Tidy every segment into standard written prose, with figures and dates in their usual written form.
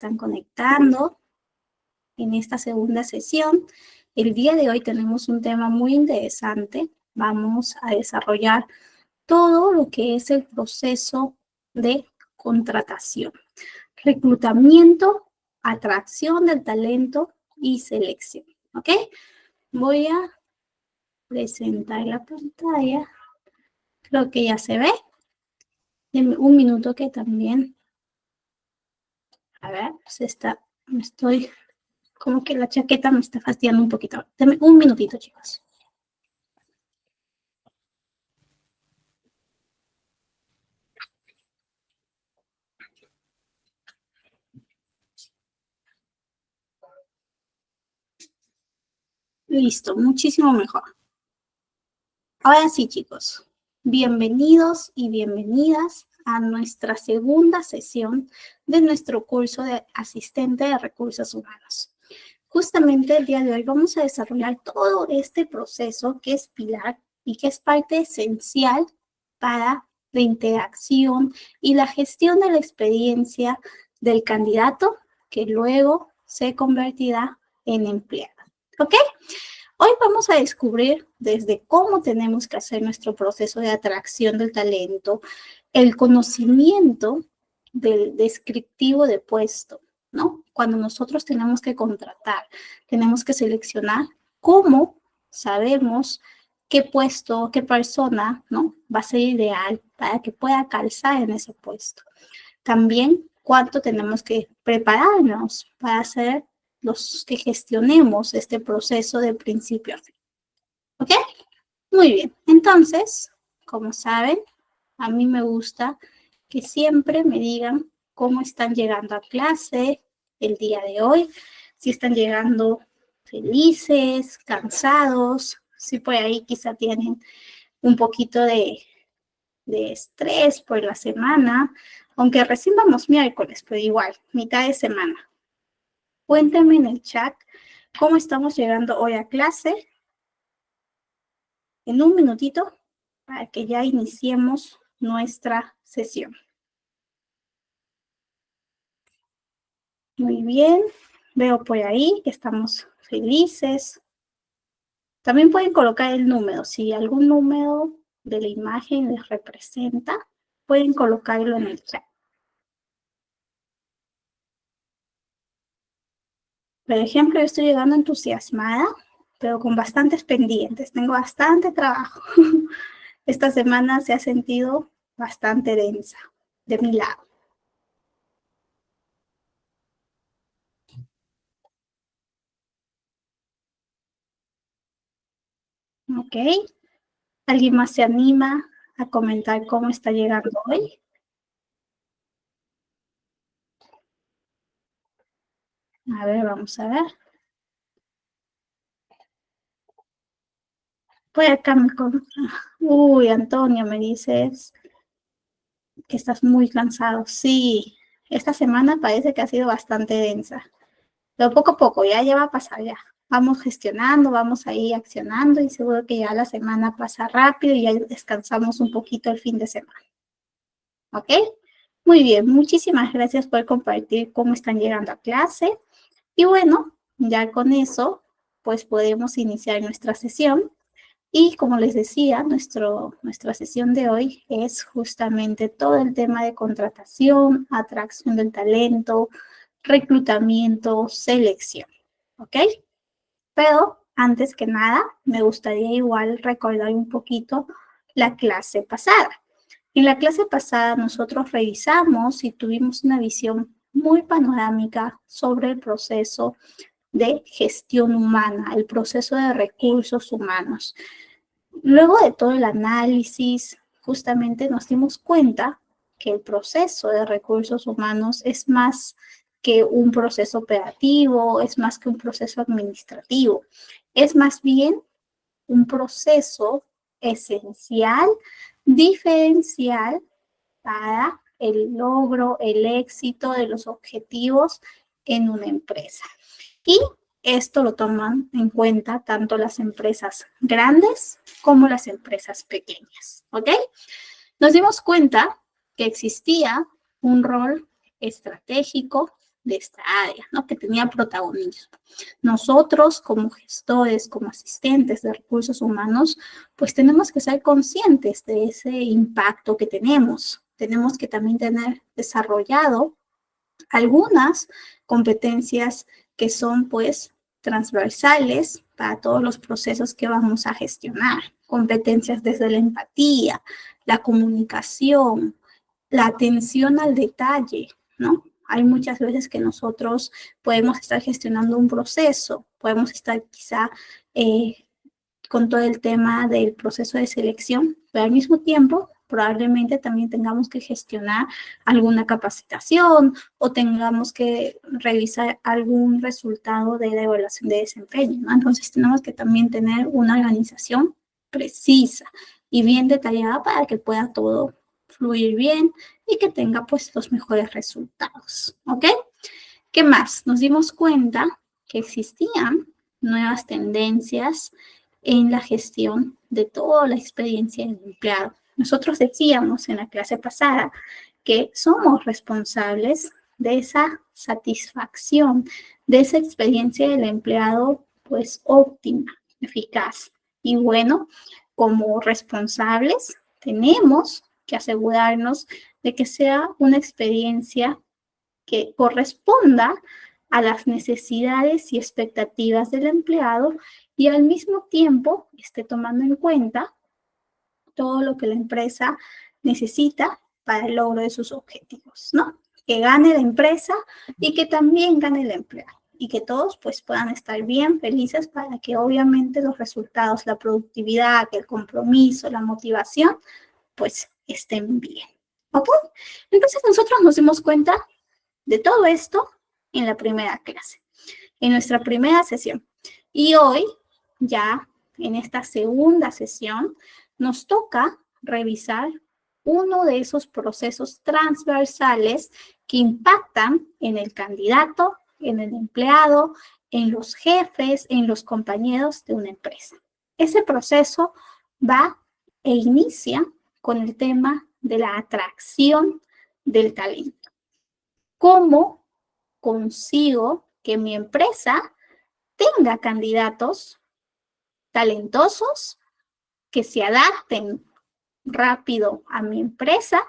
están conectando en esta segunda sesión. El día de hoy tenemos un tema muy interesante. Vamos a desarrollar todo lo que es el proceso de contratación, reclutamiento, atracción del talento y selección. ¿Ok? Voy a presentar la pantalla. Creo que ya se ve. Denme un minuto que también. A ver, como que la chaqueta me está fastidiando un poquito. Denme un minutito, chicos. Listo, muchísimo mejor. Ahora sí, chicos. Bienvenidos y bienvenidas a nuestra segunda sesión de nuestro curso de asistente de recursos humanos. Justamente el día de hoy vamos a desarrollar todo este proceso que es pilar y que es parte esencial para la interacción y la gestión de la experiencia del candidato que luego se convertirá en empleado. ¿Ok? Hoy vamos a descubrir desde cómo tenemos que hacer nuestro proceso de atracción del talento, el conocimiento del descriptivo de puesto, ¿no? Cuando nosotros tenemos que contratar, tenemos que seleccionar cómo sabemos qué puesto, qué persona, ¿no? Va a ser ideal para que pueda calzar en ese puesto. También cuánto tenemos que prepararnos para hacer los que gestionemos este proceso de principio a fin. ¿Ok? Muy bien. Entonces, como saben, a mí me gusta que siempre me digan cómo están llegando a clase el día de hoy, si están llegando felices, cansados, si por ahí quizá tienen un poquito de estrés por la semana, aunque recién vamos miércoles, pero igual, mitad de semana. Cuéntenme en el chat cómo estamos llegando hoy a clase en un minutito para que ya iniciemos nuestra sesión. Muy bien, veo por ahí que estamos felices. También pueden colocar el número, si algún número de la imagen les representa, pueden colocarlo en el chat. Por ejemplo, yo estoy llegando entusiasmada, pero con bastantes pendientes. Tengo bastante trabajo. Esta semana se ha sentido bastante densa de mi lado. ¿Ok? ¿Alguien más se anima a comentar cómo está llegando hoy? A ver, vamos a ver. Por acá Uy, Antonio, me dices que estás muy cansado. Sí, esta semana parece que ha sido bastante densa. Pero poco a poco, ya va a pasar ya. Vamos gestionando, vamos ahí accionando y seguro que ya la semana pasa rápido y ya descansamos un poquito el fin de semana. ¿Ok? Muy bien, muchísimas gracias por compartir cómo están llegando a clase. Y bueno, ya con eso, pues podemos iniciar nuestra sesión. Y como les decía, nuestra sesión de hoy es justamente todo el tema de contratación, atracción del talento, reclutamiento, selección. ¿Ok? Pero antes que nada, me gustaría igual recordar un poquito la clase pasada. En la clase pasada nosotros revisamos y tuvimos una visión muy panorámica sobre el proceso de gestión humana, el proceso de recursos humanos. Luego de todo el análisis, justamente nos dimos cuenta que el proceso de recursos humanos es más que un proceso operativo, es más que un proceso administrativo, es más bien un proceso esencial, diferencial para el logro, el éxito de los objetivos en una empresa. Y esto lo toman en cuenta tanto las empresas grandes como las empresas pequeñas, ¿ok? Nos dimos cuenta que existía un rol estratégico de esta área, ¿no? Que tenía protagonismo. Nosotros, como gestores, como asistentes de recursos humanos, pues tenemos que ser conscientes de ese impacto que tenemos. Tenemos que también tener desarrollado algunas competencias que son, pues, transversales para todos los procesos que vamos a gestionar. Competencias desde la empatía, la comunicación, la atención al detalle, ¿no? Hay muchas veces que nosotros podemos estar gestionando un proceso, podemos estar quizá con todo el tema del proceso de selección, pero al mismo tiempo probablemente también tengamos que gestionar alguna capacitación o tengamos que revisar algún resultado de la evaluación de desempeño, ¿no? Entonces tenemos que también tener una organización precisa y bien detallada para que pueda todo fluir bien y que tenga pues los mejores resultados, ¿ok? ¿Qué más? Nos dimos cuenta que existían nuevas tendencias en la gestión de toda la experiencia del empleado. Nosotros decíamos en la clase pasada que somos responsables de esa satisfacción, de esa experiencia del empleado, pues óptima, eficaz. Y bueno, como responsables, tenemos que asegurarnos de que sea una experiencia que corresponda a las necesidades y expectativas del empleado y al mismo tiempo esté tomando en cuenta todo lo que la empresa necesita para el logro de sus objetivos, ¿no? Que gane la empresa y que también gane el empleado y que todos pues puedan estar bien felices para que obviamente los resultados, la productividad, el compromiso, la motivación pues estén bien, ¿ok? Entonces nosotros nos dimos cuenta de todo esto en la primera clase, en nuestra primera sesión. Y hoy, ya en esta segunda sesión, nos toca revisar uno de esos procesos transversales que impactan en el candidato, en el empleado, en los jefes, en los compañeros de una empresa. Ese proceso va e inicia con el tema de la atracción del talento. ¿Cómo consigo que mi empresa tenga candidatos talentosos que se adapten rápido a mi empresa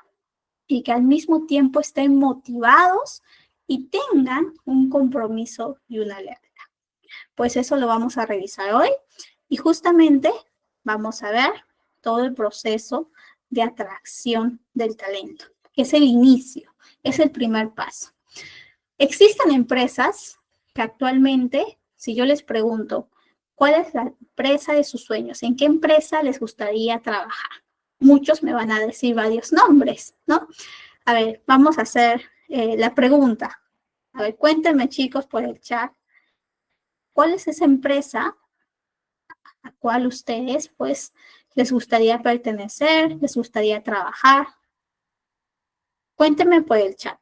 y que al mismo tiempo estén motivados y tengan un compromiso y una lealtad? Pues eso lo vamos a revisar hoy y justamente vamos a ver todo el proceso de atracción del talento, que es el inicio, es el primer paso. Existen empresas que actualmente, si yo les pregunto, ¿cuál es la empresa de sus sueños? ¿En qué empresa les gustaría trabajar? Muchos me van a decir varios nombres, ¿no? A ver, vamos a hacer la pregunta. A ver, cuéntenme, chicos, por el chat, ¿cuál es esa empresa a cual ustedes, pues, les gustaría pertenecer, les gustaría trabajar? Cuéntenme por el chat.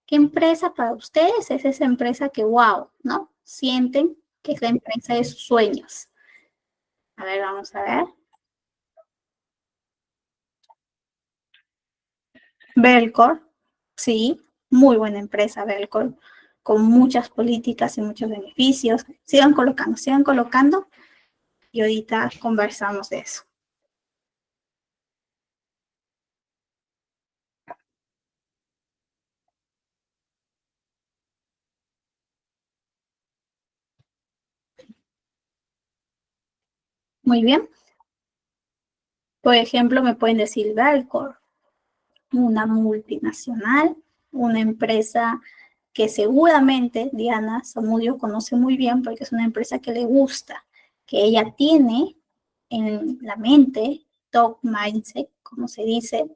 ¿Qué empresa para ustedes es esa empresa que, wow, ¿no? Sienten que es la empresa de sus sueños. A ver, vamos a ver. Belcor, sí, muy buena empresa Belcor, con muchas políticas y muchos beneficios. Sigan colocando y ahorita conversamos de eso. Muy bien. Por ejemplo, me pueden decir Belcor, una multinacional, una empresa que seguramente Diana Zamudio conoce muy bien porque es una empresa que le gusta, que ella tiene en la mente, top mindset, como se dice,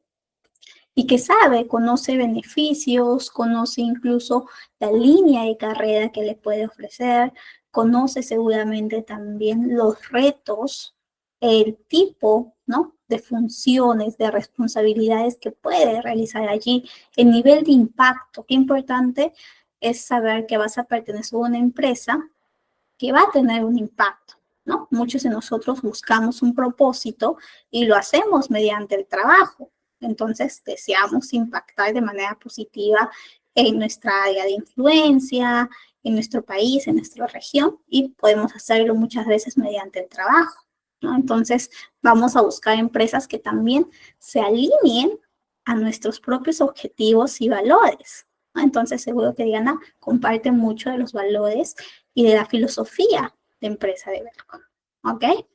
y que sabe, conoce beneficios, conoce incluso la línea de carrera que le puede ofrecer, conoce seguramente también los retos, el tipo, ¿no?, de funciones, de responsabilidades que puede realizar allí, el nivel de impacto. Qué importante es saber que vas a pertenecer a una empresa que va a tener un impacto, ¿no? Muchos de nosotros buscamos un propósito y lo hacemos mediante el trabajo. Entonces, deseamos impactar de manera positiva en nuestra área de influencia, en nuestro país, en nuestra región, y podemos hacerlo muchas veces mediante el trabajo, ¿no? Entonces, vamos a buscar empresas que también se alineen a nuestros propios objetivos y valores, ¿no? Entonces, seguro que Diana comparte mucho de los valores y de la filosofía de empresa de Verco, ¿ok?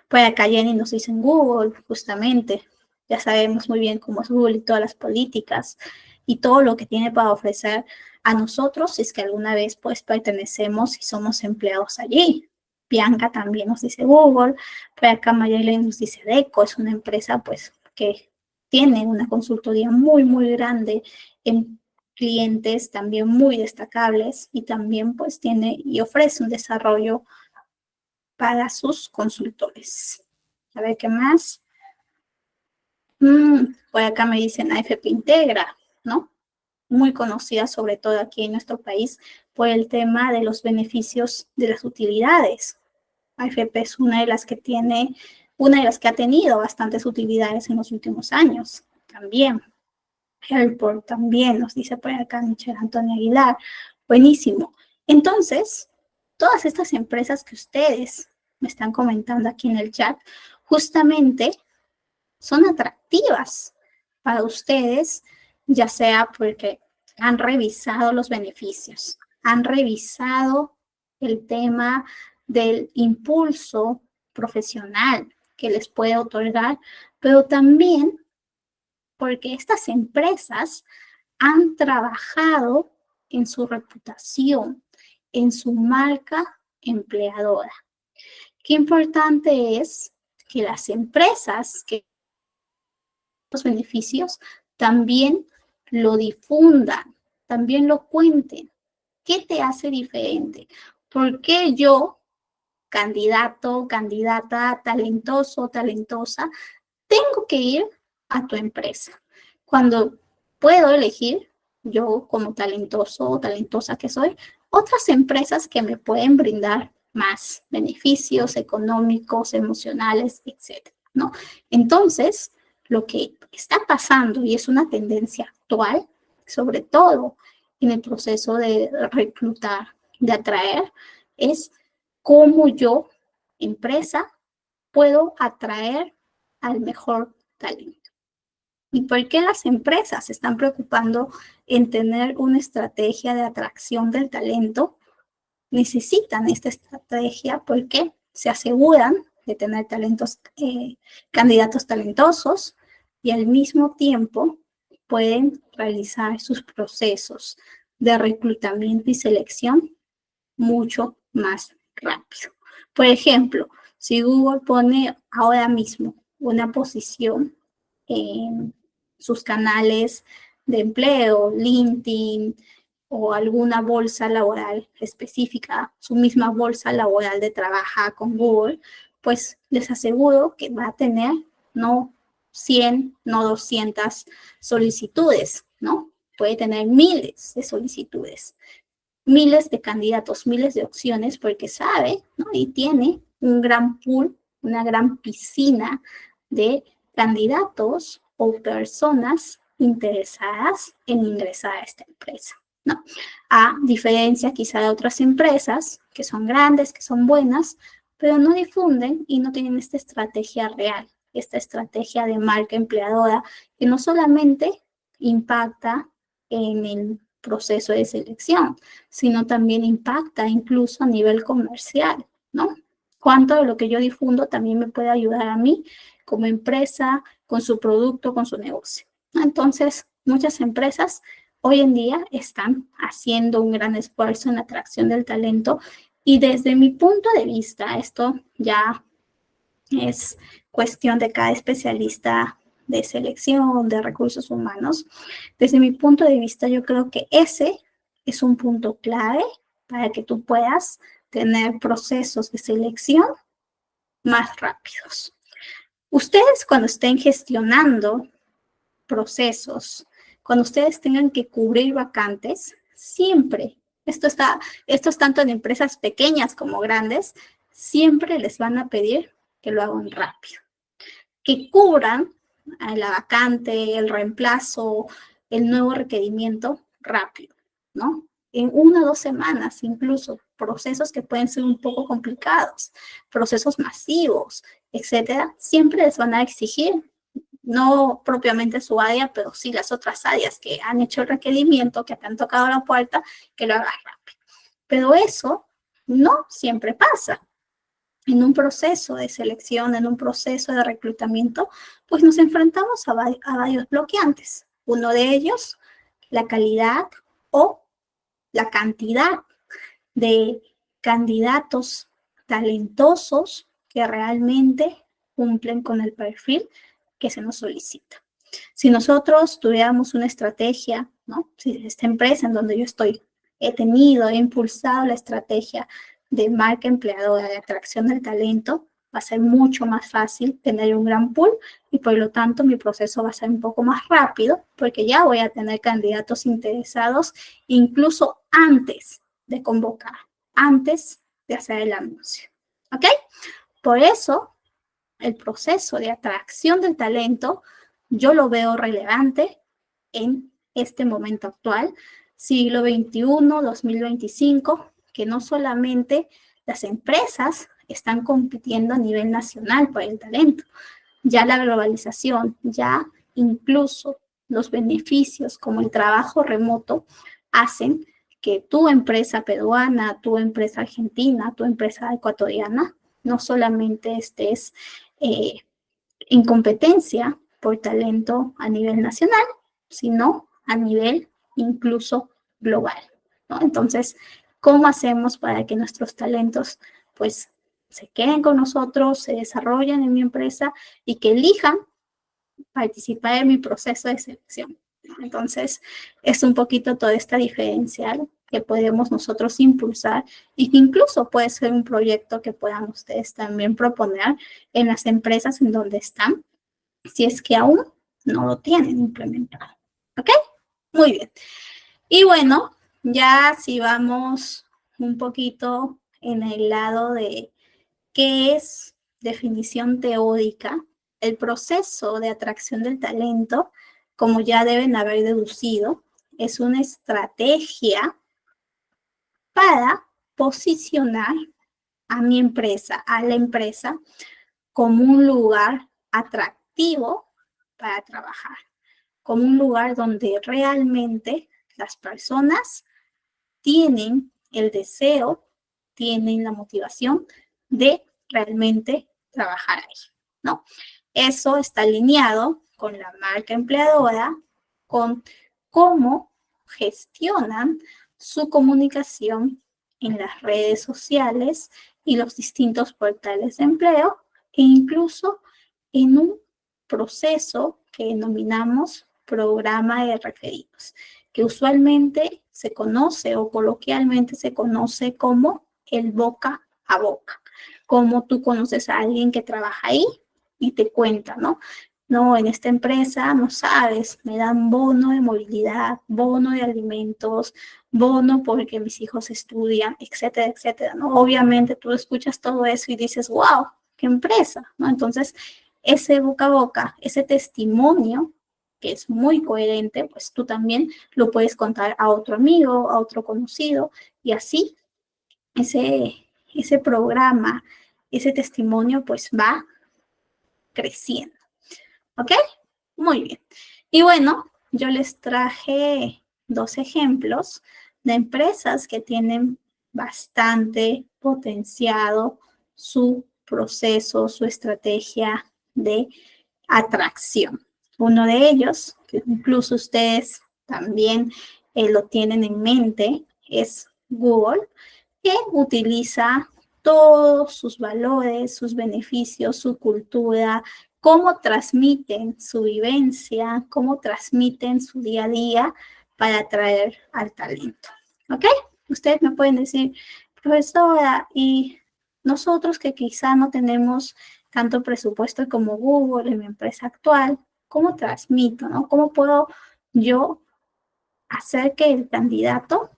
Pues acá Jenny nos dice en Google, justamente, ya sabemos muy bien cómo es Google y todas las políticas y todo lo que tiene para ofrecer a nosotros si es que alguna vez pues pertenecemos y somos empleados allí. Bianca también nos dice Google, pues acá Mayelen nos dice Deco, es una empresa pues que tiene una consultoría muy, muy grande en clientes también muy destacables y también pues tiene y ofrece un desarrollo para sus consultores. A ver, ¿qué más? Por acá me dicen AFP Integra, ¿no? Muy conocida sobre todo aquí en nuestro país por el tema de los beneficios de las utilidades. AFP es una de las que tiene, una de las que ha tenido bastantes utilidades en los últimos años también. Helport también, nos dice por acá Michelle Antonio Aguilar. Buenísimo. Entonces, todas estas empresas que ustedes me están comentando aquí en el chat, justamente son atractivas para ustedes, ya sea porque han revisado los beneficios, han revisado el tema del impulso profesional que les puede otorgar, pero también porque estas empresas han trabajado en su reputación, en su marca empleadora. Qué importante es que las empresas que los beneficios también lo difundan, también lo cuenten. ¿Qué te hace diferente? ¿Por qué yo, candidato, candidata, talentoso, talentosa, tengo que ir a tu empresa? Cuando puedo elegir, yo como talentoso o talentosa que soy, otras empresas que me pueden brindar más beneficios económicos, emocionales, etcétera, ¿no? Entonces, lo que está pasando y es una tendencia actual, sobre todo en el proceso de reclutar, de atraer, es cómo yo, empresa, puedo atraer al mejor talento. ¿Y por qué las empresas se están preocupando en tener una estrategia de atracción del talento? Necesitan esta estrategia porque se aseguran de tener candidatos talentosos y al mismo tiempo pueden realizar sus procesos de reclutamiento y selección mucho más rápido. Por ejemplo, si Google pone ahora mismo una posición en sus canales de empleo, LinkedIn o alguna bolsa laboral específica, su misma bolsa laboral de trabajo con Google, pues les aseguro que va a tener no 100, no 200 solicitudes, ¿no? Puede tener miles de solicitudes, miles de candidatos, miles de opciones, porque sabe, ¿no? Y tiene un gran pool, una gran piscina de candidatos o personas interesadas en ingresar a esta empresa, ¿no? A diferencia quizá de otras empresas que son grandes, que son buenas, pero no difunden y no tienen esta estrategia real, esta estrategia de marca empleadora que no solamente impacta en el proceso de selección, sino también impacta incluso a nivel comercial, ¿no? Cuánto de lo que yo difundo también me puede ayudar a mí como empresa, con su producto, con su negocio. Entonces, muchas empresas hoy en día están haciendo un gran esfuerzo en la atracción del talento y desde mi punto de vista, esto ya es cuestión de cada especialista de selección, de recursos humanos. Desde mi punto de vista, yo creo que ese es un punto clave para que tú puedas tener procesos de selección más rápidos. Ustedes cuando estén gestionando procesos, cuando ustedes tengan que cubrir vacantes, siempre, esto es tanto en empresas pequeñas como grandes, siempre les van a pedir que lo hagan rápido, que cubran la vacante, el reemplazo, el nuevo requerimiento rápido, ¿no? En 1 o 2 semanas, incluso procesos que pueden ser un poco complicados, procesos masivos, etcétera, siempre les van a exigir, no propiamente su área, pero sí las otras áreas que han hecho el requerimiento, que te han tocado la puerta, que lo hagas rápido. Pero eso no siempre pasa. En un proceso de selección, en un proceso de reclutamiento, pues nos enfrentamos a varios bloqueantes. Uno de ellos, la calidad o la cantidad de candidatos talentosos que realmente cumplen con el perfil que se nos solicita. Si nosotros tuviéramos una estrategia, ¿no? Si esta empresa en donde yo estoy, he impulsado la estrategia de marca empleadora, de atracción del talento, va a ser mucho más fácil tener un gran pool y por lo tanto mi proceso va a ser un poco más rápido porque ya voy a tener candidatos interesados incluso antes de convocar, antes de hacer el anuncio. ¿Ok? Por eso, el proceso de atracción del talento yo lo veo relevante en este momento actual, siglo XXI, 2025, que no solamente las empresas están compitiendo a nivel nacional por el talento, ya la globalización, ya incluso los beneficios como el trabajo remoto hacen que tu empresa peruana, tu empresa argentina, tu empresa ecuatoriana, no solamente estés en competencia por talento a nivel nacional, sino a nivel incluso global, ¿no? Entonces, ¿cómo hacemos para que nuestros talentos pues se queden con nosotros, se desarrollen en mi empresa y que elijan participar en mi proceso de selección? Entonces, es un poquito toda esta diferencial que podemos nosotros impulsar y que incluso puede ser un proyecto que puedan ustedes también proponer en las empresas en donde están, si es que aún no lo tienen implementado. ¿Ok? Muy bien. Y bueno, ya si vamos un poquito en el lado de qué es definición teórica, el proceso de atracción del talento, como ya deben haber deducido, es una estrategia para posicionar a mi empresa, a la empresa, como un lugar atractivo para trabajar, como un lugar donde realmente las personas tienen el deseo, tienen la motivación de realmente trabajar ahí, ¿no? Eso está alineado con la marca empleadora, con cómo gestionan su comunicación en las redes sociales y los distintos portales de empleo e incluso en un proceso que denominamos programa de referidos, que usualmente se conoce o coloquialmente se conoce como el boca a boca, como tú conoces a alguien que trabaja ahí y te cuenta, ¿no? No, en esta empresa, no sabes, me dan bono de movilidad, bono de alimentos, bono porque mis hijos estudian, etcétera, etcétera, ¿no? Obviamente tú escuchas todo eso y dices, wow, qué empresa, ¿no? Entonces, ese boca a boca, ese testimonio que es muy coherente, pues tú también lo puedes contar a otro amigo, a otro conocido, y así ese programa, ese testimonio, pues va creciendo. ¿Ok? Muy bien. Y bueno, yo les traje 2 ejemplos de empresas que tienen bastante potenciado su proceso, su estrategia de atracción. Uno de ellos, que incluso ustedes también lo tienen en mente, es Google, que utiliza todos sus valores, sus beneficios, su cultura, cómo transmiten su vivencia, cómo transmiten su día a día para atraer al talento. ¿Ok? Ustedes me pueden decir, profesora, y nosotros que quizá no tenemos tanto presupuesto como Google en mi empresa actual, ¿cómo transmito, no? ¿Cómo puedo yo hacer que el candidato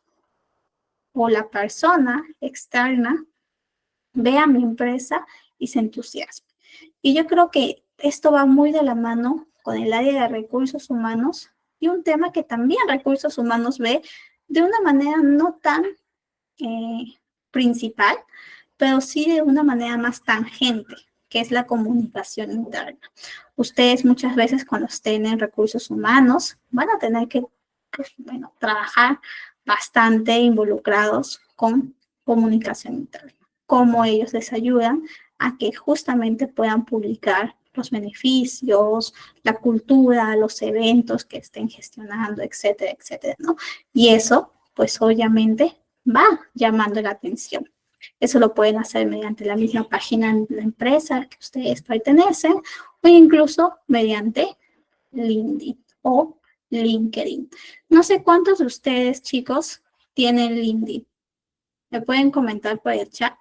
o la persona externa vea mi empresa y se entusiasme? Y yo creo que esto va muy de la mano con el área de recursos humanos y un tema que también recursos humanos ve de una manera no tan principal, pero sí de una manera más tangente, que es la comunicación interna. Ustedes muchas veces cuando estén en recursos humanos van a tener que, pues, bueno, trabajar bastante involucrados con comunicación interna, cómo ellos les ayudan a que justamente puedan publicar los beneficios, la cultura, los eventos que estén gestionando, etcétera, etcétera, ¿no? Y eso, pues obviamente, va llamando la atención. Eso lo pueden hacer mediante la misma página de la empresa que ustedes pertenecen o incluso mediante LinkedIn o LinkedIn. No sé cuántos de ustedes, chicos, tienen LinkedIn. Me pueden comentar por el chat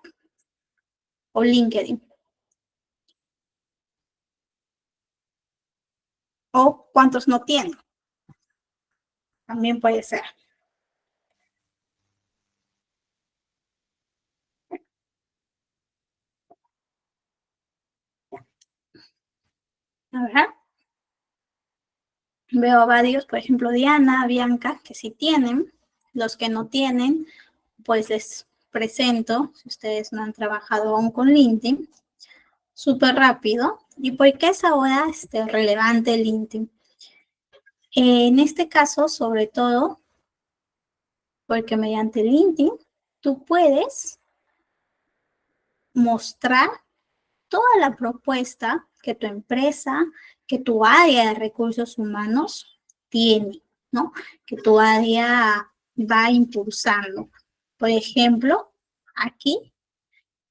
o LinkedIn. O cuántos no tienen. También puede ser. A ver. Veo varios, por ejemplo, Diana, Bianca, que sí tienen. Los que no tienen, pues les presento, si ustedes no han trabajado aún con LinkedIn, súper rápido. ¿Y por qué es ahora relevante LinkedIn? En este caso, sobre todo, porque mediante LinkedIn tú puedes mostrar toda la propuesta que tu empresa, que tu área de recursos humanos tiene, ¿no? Que tu área va impulsando. Por ejemplo, aquí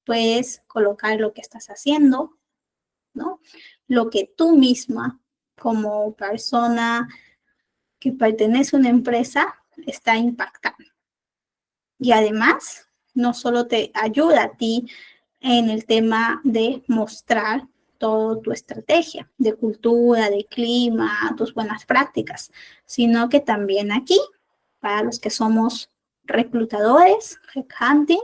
puedes colocar lo que estás haciendo, ¿no? Lo que tú misma, como persona que pertenece a una empresa, está impactando. Y además, no solo te ayuda a ti en el tema de mostrar toda tu estrategia de cultura, de clima, tus buenas prácticas, sino que también aquí, para los que somos reclutadores, headhunting,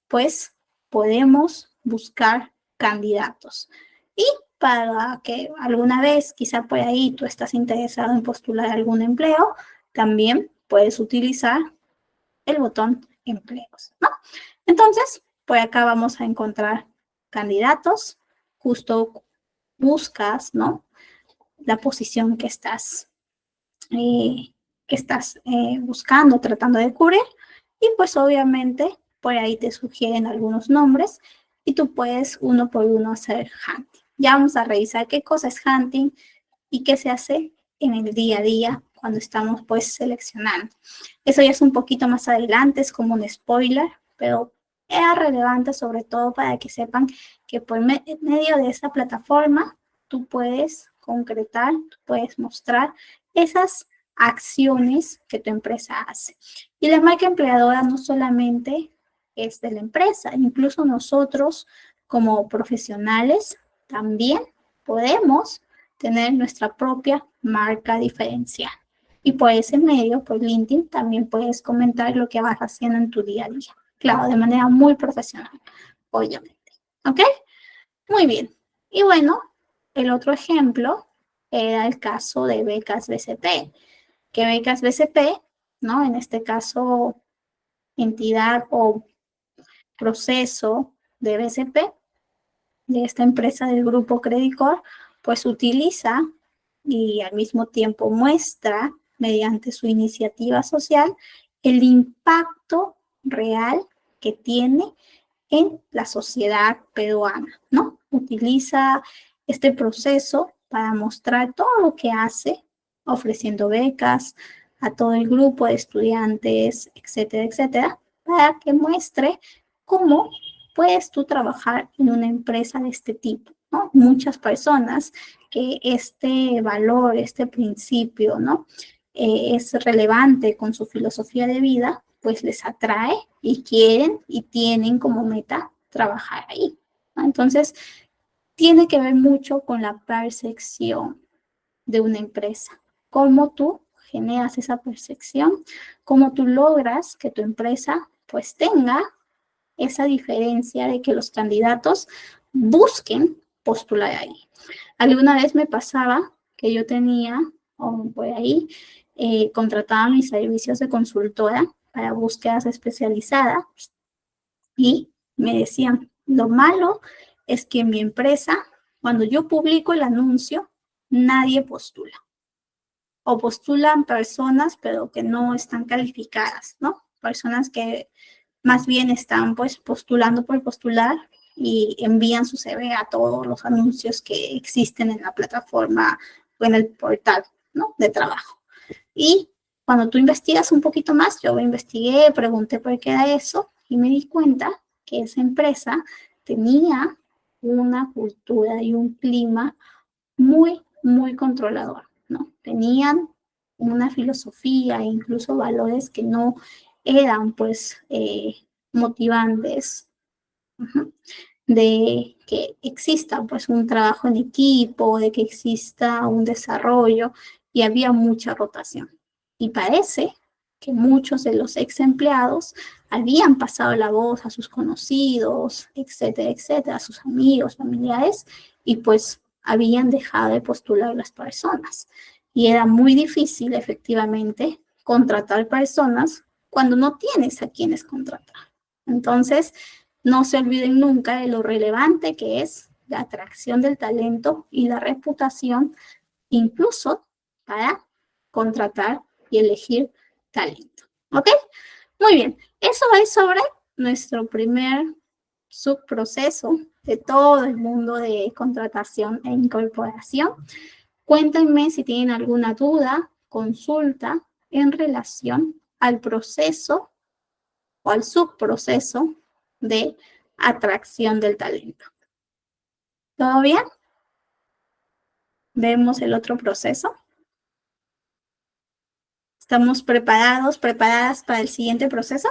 pues podemos buscar candidatos. Y para que alguna vez, quizá por ahí, tú estás interesado en postular algún empleo, también puedes utilizar el botón empleos, ¿no? Entonces, por acá vamos a encontrar candidatos, justo buscas, ¿no? La posición que estás buscando, tratando de cubrir, y pues obviamente por ahí te sugieren algunos nombres y tú puedes uno por uno hacer hunting. Ya vamos a revisar qué cosa es hunting y qué se hace en el día a día cuando estamos pues seleccionando. Eso ya es un poquito más adelante, es como un spoiler, pero es relevante sobre todo para que sepan que por medio de esa plataforma tú puedes concretar, tú puedes mostrar esas acciones que tu empresa hace. Y la marca empleadora no solamente es de la empresa, incluso nosotros como profesionales también podemos tener nuestra propia marca diferencial. Y por ese medio, por LinkedIn, también puedes comentar lo que vas haciendo en tu día a día. Claro, de manera muy profesional, obviamente. ¿Ok? Muy bien. Y bueno, el otro ejemplo era el caso de becas BCP. Que becas BCP, ¿no? En este caso, entidad o proceso de BCP, de esta empresa del grupo Credicor, pues utiliza y al mismo tiempo muestra mediante su iniciativa social el impacto real que tiene en la sociedad peruana, ¿no? Utiliza este proceso para mostrar todo lo que hace, ofreciendo becas a todo el grupo de estudiantes, etcétera, etcétera, para que muestre cómo puedes tú trabajar en una empresa de este tipo, ¿no? Muchas personas que este valor, este principio, ¿no? Es relevante con su filosofía de vida, pues les atrae y quieren y tienen como meta trabajar ahí, ¿no? Entonces, tiene que ver mucho con la percepción de una empresa. Cómo tú generas esa percepción, cómo tú logras que tu empresa pues tenga esa diferencia de que los candidatos busquen postular ahí. Alguna vez me pasaba que yo tenía por ahí contrataba mis servicios de consultora para búsquedas especializadas y me decían, lo malo es que en mi empresa, cuando yo publico el anuncio, nadie postula. O postulan personas, pero que no están calificadas, ¿no? Personas que más bien están pues postulando por postular y envían su CV a todos los anuncios que existen en la plataforma o en el portal, ¿no? De trabajo. Y cuando tú investigas un poquito más, yo investigué, pregunté por qué era eso y me di cuenta que esa empresa tenía una cultura y un clima muy, muy controlador, ¿no? Tenían una filosofía e incluso valores que no eran, pues, motivantes, uh-huh, de que exista, pues, un trabajo en equipo, de que exista un desarrollo, y había mucha rotación. Y parece que muchos de los ex empleados habían pasado la voz a sus conocidos, etcétera, etcétera, a sus amigos, familiares, y pues habían dejado de postular las personas. Y era muy difícil, efectivamente, contratar personas cuando no tienes a quienes contratar. Entonces, no se olviden nunca de lo relevante que es la atracción del talento y la reputación, incluso para contratar y elegir talento. ¿Ok? Muy bien. Eso es sobre nuestro primer subproceso de todo el mundo de contratación e incorporación. Cuéntenme si tienen alguna duda, consulta en relación al proceso o al subproceso de atracción del talento. ¿Todo bien? Vemos el otro proceso. ¿Estamos preparados, preparadas para el siguiente proceso?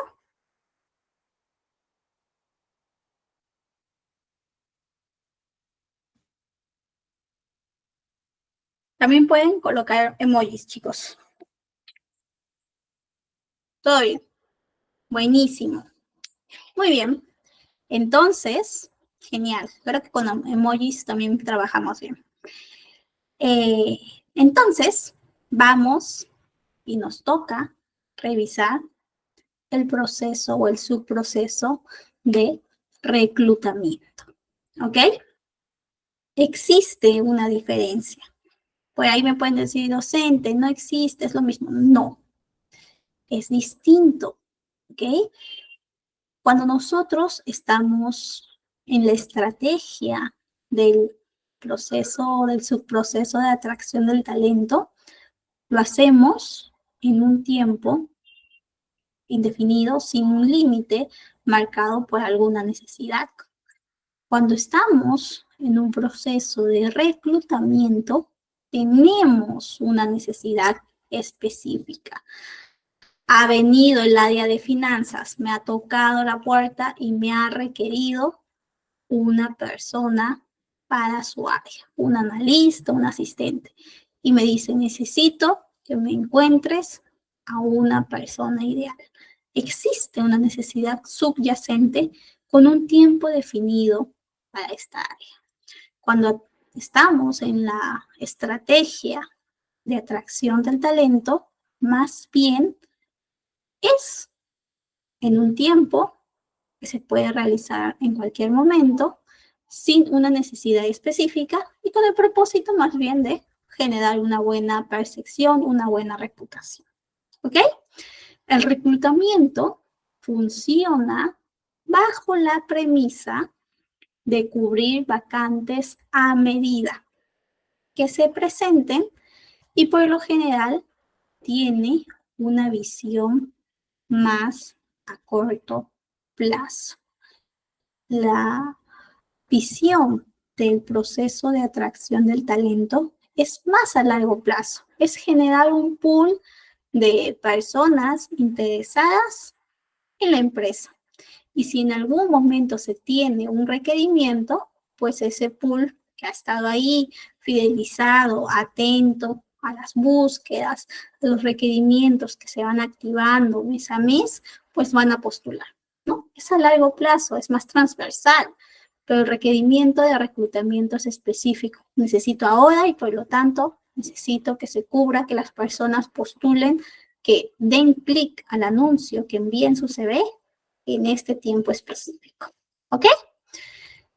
También pueden colocar emojis, chicos. Todo bien. Buenísimo. Muy bien. Entonces, genial. Creo que con emojis también trabajamos bien. Entonces, vamos y nos toca revisar el proceso o el subproceso de reclutamiento. ¿Ok? Existe una diferencia. Por ahí me pueden decir, docente, no existe, es lo mismo. No, es distinto. ¿Ok? Cuando nosotros estamos en la estrategia del proceso, del subproceso de atracción del talento, lo hacemos en un tiempo indefinido, sin un límite marcado por alguna necesidad. Cuando estamos en un proceso de reclutamiento, tenemos una necesidad específica. Ha venido el área de finanzas, me ha tocado la puerta y me ha requerido una persona para su área, un analista, un asistente. Y me dice, necesito que me encuentres a una persona ideal. Existe una necesidad subyacente con un tiempo definido para esta área. Cuando estamos en la estrategia de atracción del talento, más bien es en un tiempo que se puede realizar en cualquier momento sin una necesidad específica y con el propósito más bien de generar una buena percepción, una buena reputación. ¿Ok? El reclutamiento funciona bajo la premisa de cubrir vacantes a medida que se presenten y por lo general tiene una visión más a corto plazo. La visión del proceso de atracción del talento es más a largo plazo, es generar un pool de personas interesadas en la empresa. Y si en algún momento se tiene un requerimiento, pues ese pool que ha estado ahí, fidelizado, atento a las búsquedas, a los requerimientos que se van activando mes a mes, pues van a postular, ¿no? Es a largo plazo, es más transversal, pero el requerimiento de reclutamiento es específico. Necesito ahora y por lo tanto necesito que se cubra, que las personas postulen, que den clic al anuncio, que envíen su CV en este tiempo específico. ¿Ok?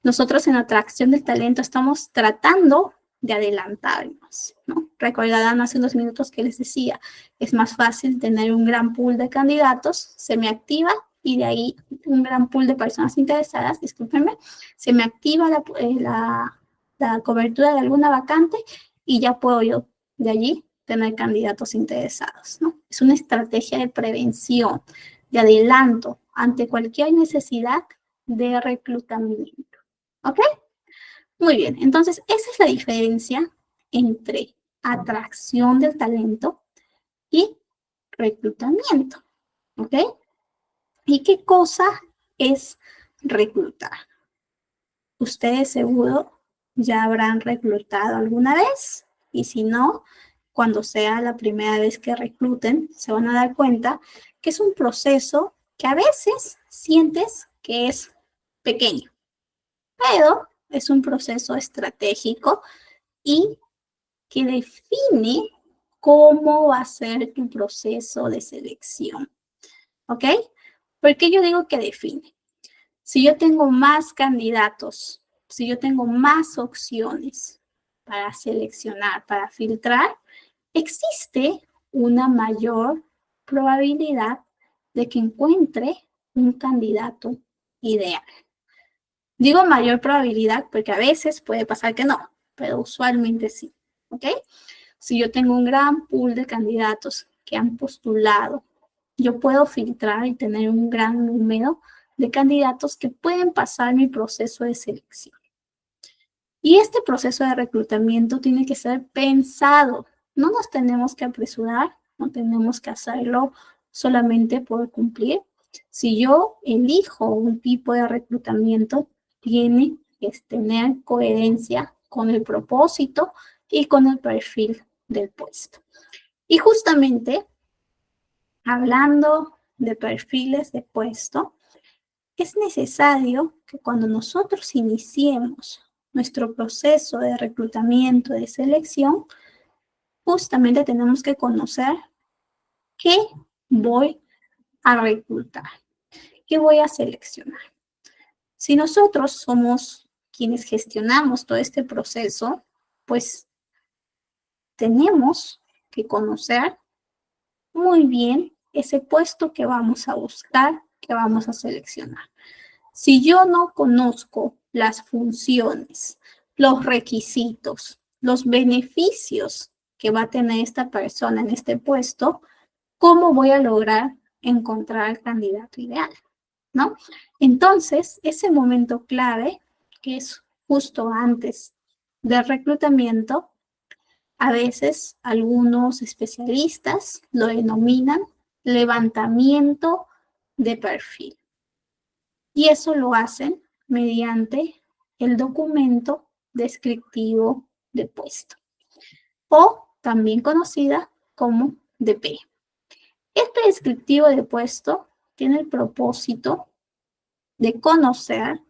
Nosotros en atracción del talento estamos tratando de adelantarnos, ¿no? Recordarán hace unos minutos que les decía, es más fácil tener un gran pool de candidatos, se me activa y de ahí un gran pool de personas interesadas, discúlpenme, se me activa la cobertura de alguna vacante y ya puedo yo de allí tener candidatos interesados, ¿no? Es una estrategia de prevención, de adelanto ante cualquier necesidad de reclutamiento. ¿Ok? Muy bien, entonces esa es la diferencia entre atracción del talento y reclutamiento. ¿Ok? ¿Y qué cosa es reclutar? Ustedes seguro ya habrán reclutado alguna vez y si no, cuando sea la primera vez que recluten, se van a dar cuenta que es un proceso que a veces sientes que es pequeño, pero es un proceso estratégico y que define cómo va a ser tu proceso de selección. ¿Ok? ¿Por qué yo digo que define? Si yo tengo más candidatos, si yo tengo más opciones para seleccionar, para filtrar, existe una mayor probabilidad de que encuentre un candidato ideal. Digo mayor probabilidad porque a veces puede pasar que no, pero usualmente sí. ¿Ok? Si yo tengo un gran pool de candidatos que han postulado, yo puedo filtrar y tener un gran número de candidatos que pueden pasar mi proceso de selección. Y este proceso de reclutamiento tiene que ser pensado. No nos tenemos que apresurar, no tenemos que hacerlo solamente por cumplir. Si yo elijo un tipo de reclutamiento, tiene que tener coherencia con el propósito y con el perfil del puesto. Y justamente, hablando de perfiles de puesto, es necesario que cuando nosotros iniciemos nuestro proceso de reclutamiento, de selección, justamente tenemos que conocer qué voy a reclutar, qué voy a seleccionar. Si nosotros somos quienes gestionamos todo este proceso, pues tenemos que conocer muy bien ese puesto que vamos a buscar, que vamos a seleccionar. Si yo no conozco las funciones, los requisitos, los beneficios que va a tener esta persona en este puesto, ¿cómo voy a lograr encontrar al candidato ideal? ¿No? Entonces, ese momento clave, que es justo antes del reclutamiento, a veces algunos especialistas lo denominan levantamiento de perfil. Y eso lo hacen mediante el documento descriptivo de puesto, o también conocida como DP. Este descriptivo de puesto tiene el propósito de conocer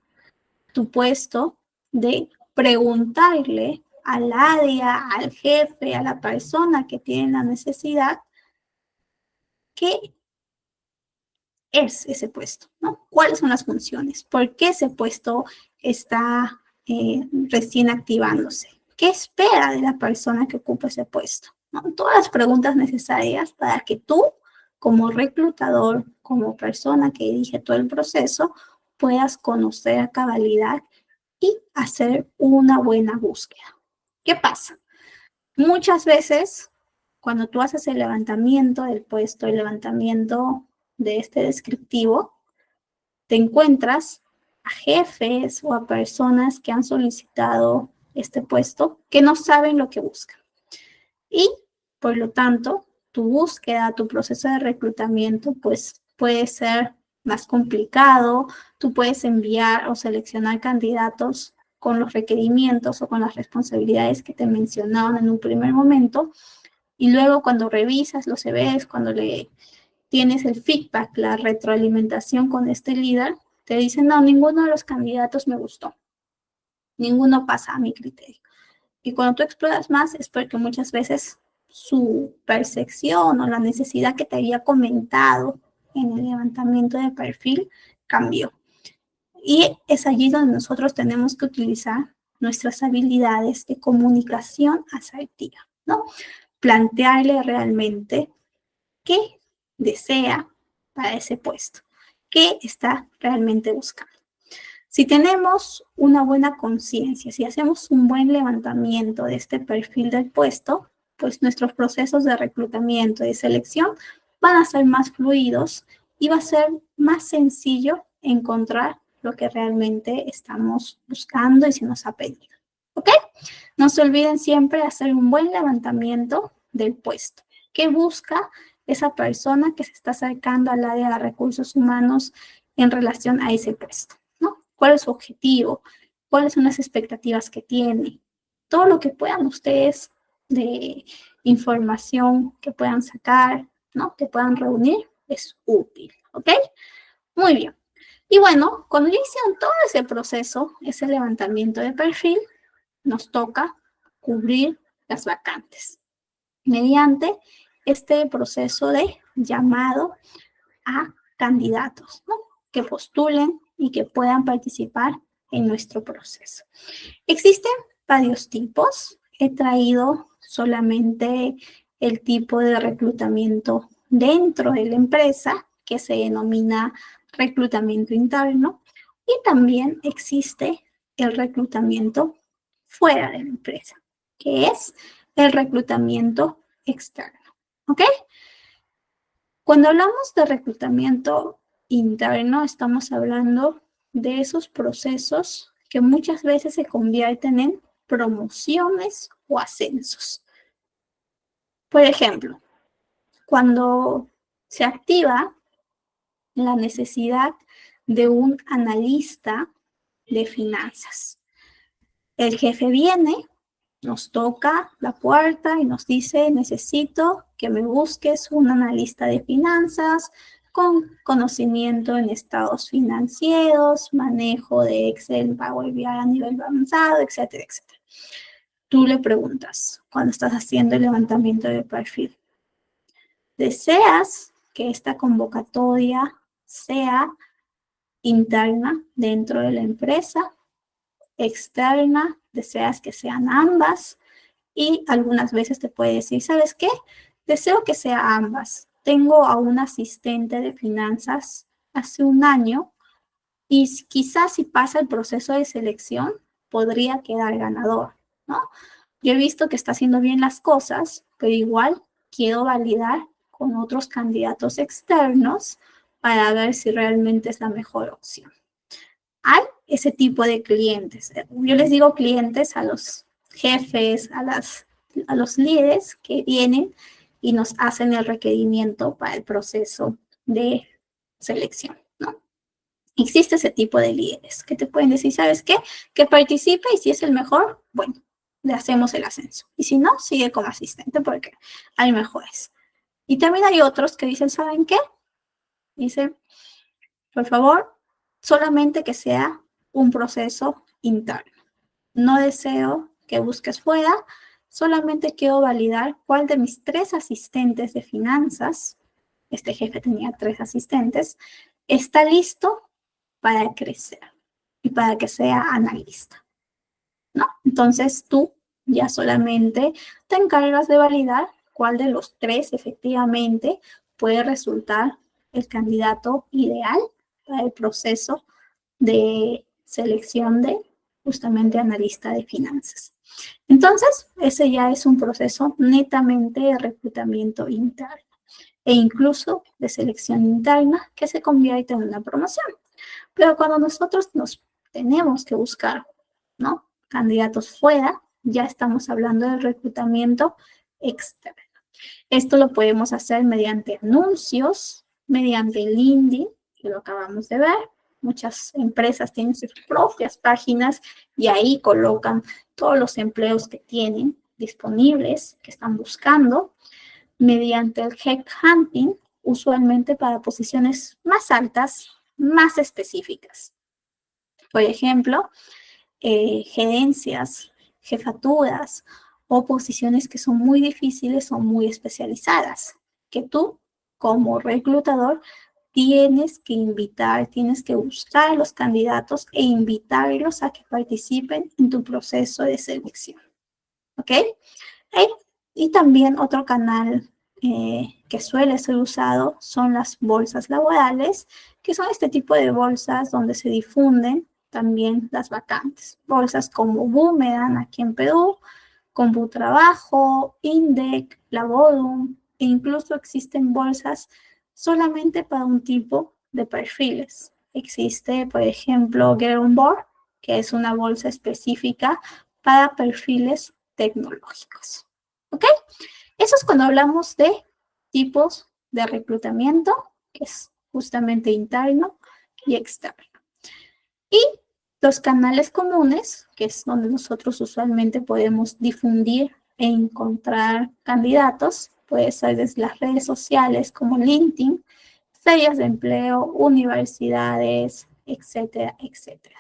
tu puesto, de preguntarle al área, al jefe, a la persona que tiene la necesidad, qué es ese puesto, ¿no? ¿Cuáles son las funciones? ¿Por qué ese puesto está recién activándose? ¿Qué espera de la persona que ocupa ese puesto? ¿No? Todas las preguntas necesarias para que tú, como reclutador, como persona que dirige todo el proceso, puedas conocer a cabalidad y hacer una buena búsqueda. ¿Qué pasa? Muchas veces, cuando tú haces el levantamiento del puesto, el levantamiento de este descriptivo, te encuentras a jefes o a personas que han solicitado este puesto que no saben lo que buscan. Y, por lo tanto, tu búsqueda, tu proceso de reclutamiento, pues puede ser más complicado. Tú puedes enviar o seleccionar candidatos con los requerimientos o con las responsabilidades que te mencionaban en un primer momento. Y luego cuando revisas los CVs, cuando le tienes el feedback, la retroalimentación con este líder, te dicen, no, ninguno de los candidatos me gustó. Ninguno pasa a mi criterio. Y cuando tú exploras más es porque muchas veces su percepción o la necesidad que te había comentado en el levantamiento de perfil cambió. Y es allí donde nosotros tenemos que utilizar nuestras habilidades de comunicación asertiva, ¿no? Plantearle realmente qué desea para ese puesto, qué está realmente buscando. Si tenemos una buena conciencia, si hacemos un buen levantamiento de este perfil del puesto, pues nuestros procesos de reclutamiento y de selección van a ser más fluidos y va a ser más sencillo encontrar lo que realmente estamos buscando y se nos ha pedido. ¿Ok? No se olviden siempre hacer un buen levantamiento del puesto. ¿Qué busca esa persona que se está acercando al área de recursos humanos en relación a ese puesto? ¿No? ¿Cuál es su objetivo? ¿Cuáles son las expectativas que tiene? Todo lo que puedan ustedes de información que puedan sacar, ¿no? Que puedan reunir, es útil, ¿ok? Muy bien. Y bueno, cuando ya hicieron todo ese proceso, ese levantamiento de perfil, nos toca cubrir las vacantes mediante este proceso de llamado a candidatos, ¿no? Que postulen y que puedan participar en nuestro proceso. Existen varios tipos. He traído solamente el tipo de reclutamiento dentro de la empresa, que se denomina reclutamiento interno, y también existe el reclutamiento fuera de la empresa, que es el reclutamiento externo. ¿Ok? Cuando hablamos de reclutamiento interno, estamos hablando de esos procesos que muchas veces se convierten en promociones o ascensos. Por ejemplo, cuando se activa la necesidad de un analista de finanzas, el jefe viene, nos toca la puerta y nos dice, necesito que me busques un analista de finanzas con conocimiento en estados financieros, manejo de Excel, Power BI a nivel avanzado, etcétera, etcétera. Tú le preguntas cuando estás haciendo el levantamiento de perfil, ¿deseas que esta convocatoria sea interna dentro de la empresa, externa? ¿Deseas que sean ambas? Y algunas veces te puede decir, ¿sabes qué? Deseo que sea ambas. Tengo a un asistente de finanzas hace un año y quizás si pasa el proceso de selección, podría quedar ganador, ¿no? Yo he visto que está haciendo bien las cosas, pero igual quiero validar con otros candidatos externos para ver si realmente es la mejor opción. Hay ese tipo de clientes. Yo les digo clientes a los jefes, a los líderes que vienen y nos hacen el requerimiento para el proceso de selección, ¿no? Existe ese tipo de líderes que te pueden decir, ¿sabes qué? Que participe y si es el mejor, bueno, le hacemos el ascenso. Y si no, sigue como asistente porque hay mejores. Y también hay otros que dicen, ¿saben qué? Dicen, por favor, solamente que sea un proceso interno. No deseo que busques fuera, solamente quiero validar cuál de mis 3 asistentes de finanzas, este jefe tenía 3 asistentes, está listo para crecer y para que sea analista, ¿no? Entonces tú ya solamente te encargas de validar cuál de los 3 efectivamente puede resultar el candidato ideal para el proceso de selección de justamente analista de finanzas. Entonces, ese ya es un proceso netamente de reclutamiento interno e incluso de selección interna que se convierte en una promoción. Pero cuando nosotros nos tenemos que buscar, ¿no? Candidatos fuera, ya estamos hablando del reclutamiento externo. Esto lo podemos hacer mediante anuncios, mediante LinkedIn, que lo acabamos de ver. Muchas empresas tienen sus propias páginas y ahí colocan todos los empleos que tienen disponibles, que están buscando, mediante el headhunting, usualmente para posiciones más altas, más específicas. Por ejemplo, gerencias jefaturas o posiciones que son muy difíciles o muy especializadas, que tú, como reclutador, tienes que invitar, tienes que buscar a los candidatos e invitarlos a que participen en tu proceso de selección. ¿Ok? Y también otro canal que suele ser usado son las bolsas laborales, que son este tipo de bolsas donde se difunden también las vacantes. Bolsas como Boomerang aquí en Perú, CompuTrabajo, Indec, Laborum, e incluso existen bolsas solamente para un tipo de perfiles. Existe, por ejemplo, Get On Board, que es una bolsa específica para perfiles tecnológicos. ¿Ok? Eso es cuando hablamos de tipos de reclutamiento, que es justamente interno y externo. Y los canales comunes, que es donde nosotros usualmente podemos difundir e encontrar candidatos, puede ser desde las redes sociales como LinkedIn, ferias de empleo, universidades, etcétera, etcétera.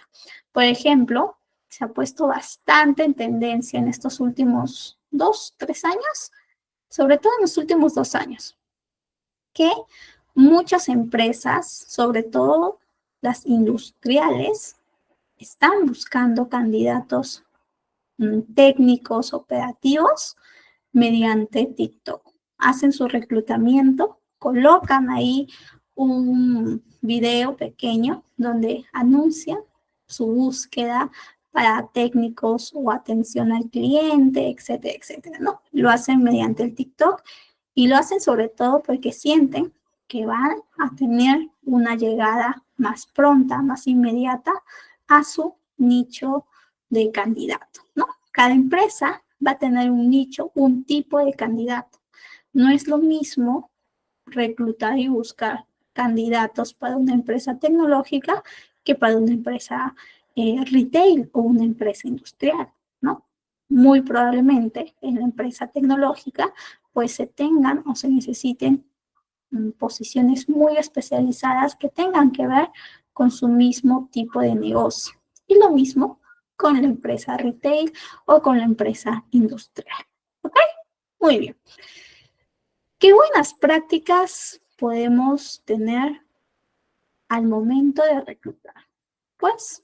Por ejemplo, se ha puesto bastante en tendencia en estos últimos 2, 3 años, sobre todo en los últimos 2 años, que muchas empresas, sobre todo las industriales, están buscando candidatos técnicos, operativos, mediante TikTok. Hacen su reclutamiento, colocan ahí un video pequeño donde anuncian su búsqueda para técnicos o atención al cliente, etcétera, etcétera, ¿no? Lo hacen mediante el TikTok y lo hacen sobre todo porque sienten que van a tener una llegada más pronta, más inmediata a su nicho de candidato, ¿no? Cada empresa va a tener un nicho, un tipo de candidato. No es lo mismo reclutar y buscar candidatos para una empresa tecnológica que para una empresa retail o una empresa industrial, ¿no? Muy probablemente en la empresa tecnológica pues se tengan o se necesiten posiciones muy especializadas que tengan que ver con su mismo tipo de negocio. Y lo mismo con la empresa retail o con la empresa industrial. ¿Ok? Muy bien. ¿Qué buenas prácticas podemos tener al momento de reclutar? Pues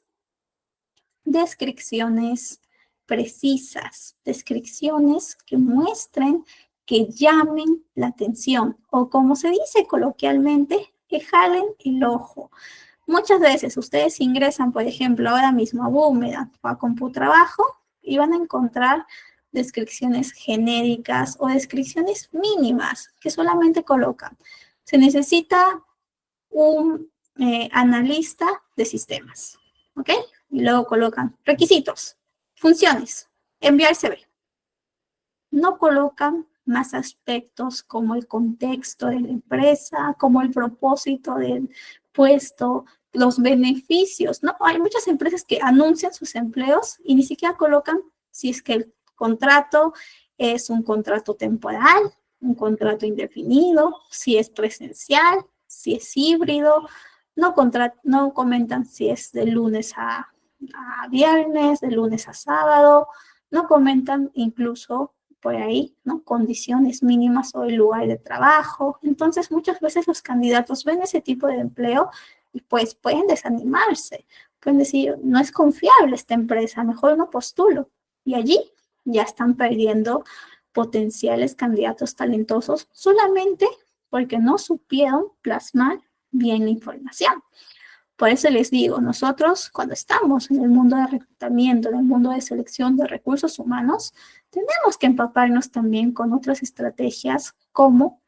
descripciones precisas, descripciones que muestren, que llamen la atención o como se dice coloquialmente, que jalen el ojo. Muchas veces ustedes ingresan, por ejemplo, ahora mismo a Boomerang o a CompuTrabajo y van a encontrar descripciones genéricas o descripciones mínimas que solamente colocan. Se necesita un analista de sistemas, ¿ok? Y luego colocan requisitos, funciones, enviar CV. No colocan más aspectos como el contexto de la empresa, como el propósito del puesto, los beneficios, ¿no? Hay muchas empresas que anuncian sus empleos y ni siquiera colocan si es que el contrato es un contrato temporal, un contrato indefinido, si es presencial, si es híbrido, no comentan si es de lunes a viernes, de lunes a sábado, no comentan incluso por ahí, ¿no? Condiciones mínimas o el lugar de trabajo. Entonces, muchas veces los candidatos ven ese tipo de empleo y pues pueden desanimarse. Pueden decir, no es confiable esta empresa, mejor no postulo. Y allí ya están perdiendo potenciales candidatos talentosos solamente porque no supieron plasmar bien la información. Por eso les digo, nosotros cuando estamos en el mundo de reclutamiento, en el mundo de selección de recursos humanos, tenemos que empaparnos también con otras estrategias como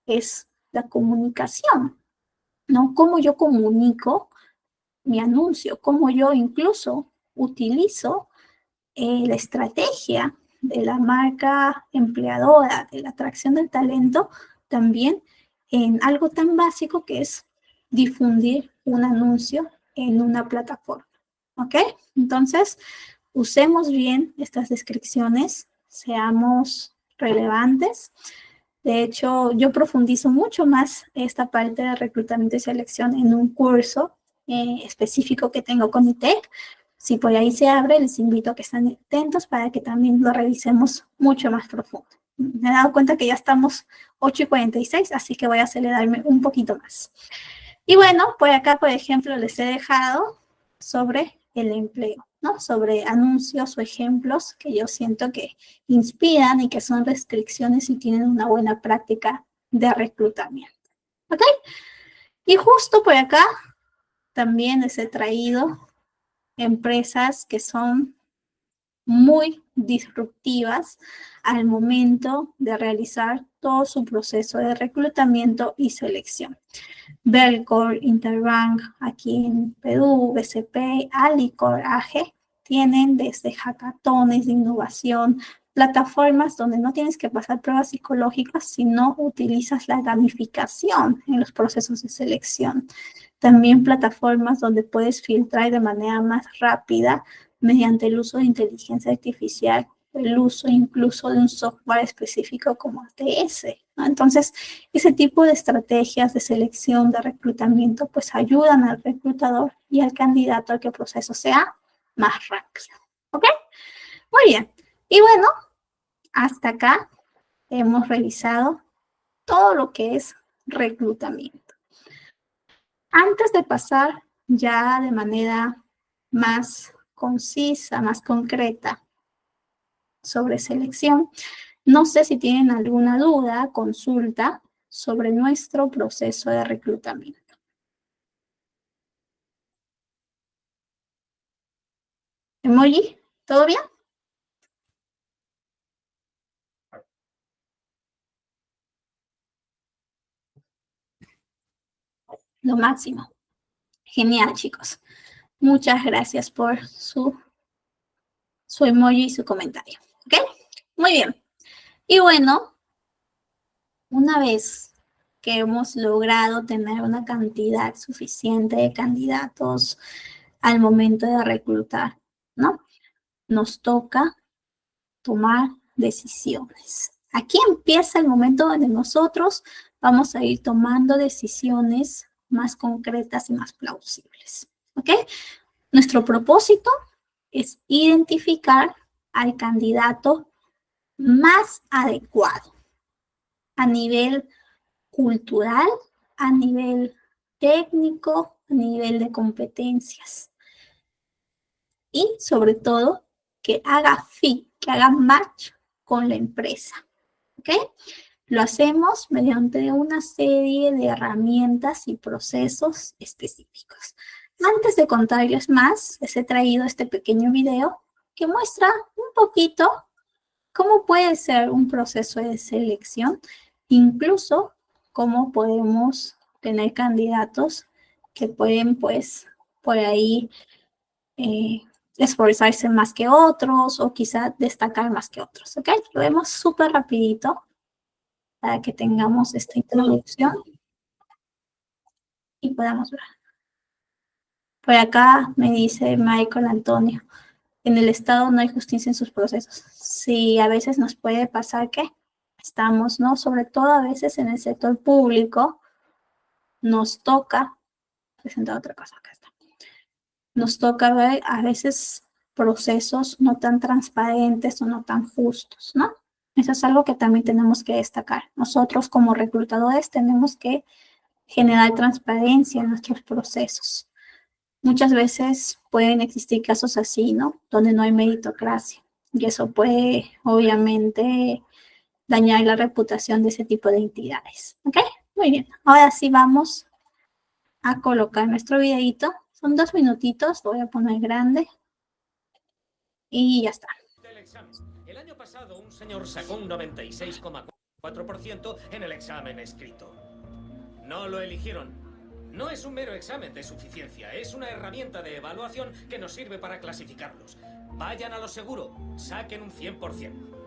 es la comunicación, ¿no? Cómo yo comunico mi anuncio, cómo yo incluso utilizo la estrategia de la marca empleadora, de la atracción del talento, también en algo tan básico que es difundir un anuncio en una plataforma. ¿Ok? Entonces, usemos bien estas descripciones, seamos relevantes. De hecho, yo profundizo mucho más esta parte de reclutamiento y selección en un curso específico que tengo con ITEC. Si por ahí se abre, les invito a que estén atentos para que también lo revisemos mucho más profundo. Me he dado cuenta que ya estamos 8:46, así que voy a acelerarme un poquito más. Y bueno, por acá, por ejemplo, les he dejado sobre el empleo, ¿no? Sobre anuncios o ejemplos que yo siento que inspiran y que son restricciones y tienen una buena práctica de reclutamiento. ¿Ok? Y justo por acá también les he traído empresas que son muy disruptivas al momento de realizar todo su proceso de reclutamiento y selección. Belcor, Interbank, aquí en Perú, BCP, Alicor, AG, tienen desde hackatones de innovación, plataformas donde no tienes que pasar pruebas psicológicas, sino utilizas la gamificación en los procesos de selección. También plataformas donde puedes filtrar de manera más rápida mediante el uso de inteligencia artificial, el uso incluso de un software específico como ATS, ¿no? Entonces, ese tipo de estrategias de selección, de reclutamiento, pues ayudan al reclutador y al candidato a que el proceso sea más rápido. ¿Ok? Muy bien. Y bueno, hasta acá hemos revisado todo lo que es reclutamiento. Antes de pasar ya de manera más concisa, más concreta sobre selección, no sé si tienen alguna duda, consulta sobre nuestro proceso de reclutamiento. Emoji, ¿todo bien? Lo máximo. Genial, chicos. Muchas gracias por su emoji y su comentario. ¿Ok? Muy bien. Y bueno, una vez que hemos logrado tener una cantidad suficiente de candidatos al momento de reclutar, ¿no? Nos toca tomar decisiones. Aquí empieza el momento donde nosotros vamos a ir tomando decisiones más concretas y más plausibles. ¿Ok? Nuestro propósito es identificar al candidato más adecuado a nivel cultural, a nivel técnico, a nivel de competencias y sobre todo que haga fit, que haga match con la empresa. ¿Ok? Lo hacemos mediante una serie de herramientas y procesos específicos. Antes de contarles más, les he traído este pequeño video que muestra un poquito cómo puede ser un proceso de selección, incluso cómo podemos tener candidatos que pueden, pues, por ahí eh, esforzarse más que otros o quizá destacar más que otros, ¿ok? Lo vemos súper rapidito para que tengamos esta introducción y podamos ver. Por acá me dice Michael Antonio, en el Estado no hay justicia en sus procesos. Sí, a veces nos puede pasar que estamos, ¿no? Sobre todo a veces en el sector público, nos toca, presentar otra cosa, acá está, nos toca ver a veces procesos no tan transparentes o no tan justos, ¿no? Eso es algo que también tenemos que destacar. Nosotros como reclutadores tenemos que generar transparencia en nuestros procesos. Muchas veces pueden existir casos así, ¿no? Donde no hay meritocracia. Y eso puede, obviamente, dañar la reputación de ese tipo de entidades. ¿Ok? Muy bien. Ahora sí vamos a colocar nuestro videito. Son 2 minutitos, lo voy a poner grande. Y ya está. El año pasado un señor sacó un 96,4% en el examen escrito. No lo eligieron. No es un mero examen de suficiencia, es una herramienta de evaluación que nos sirve para clasificarlos. Vayan a lo seguro, saquen un 100%.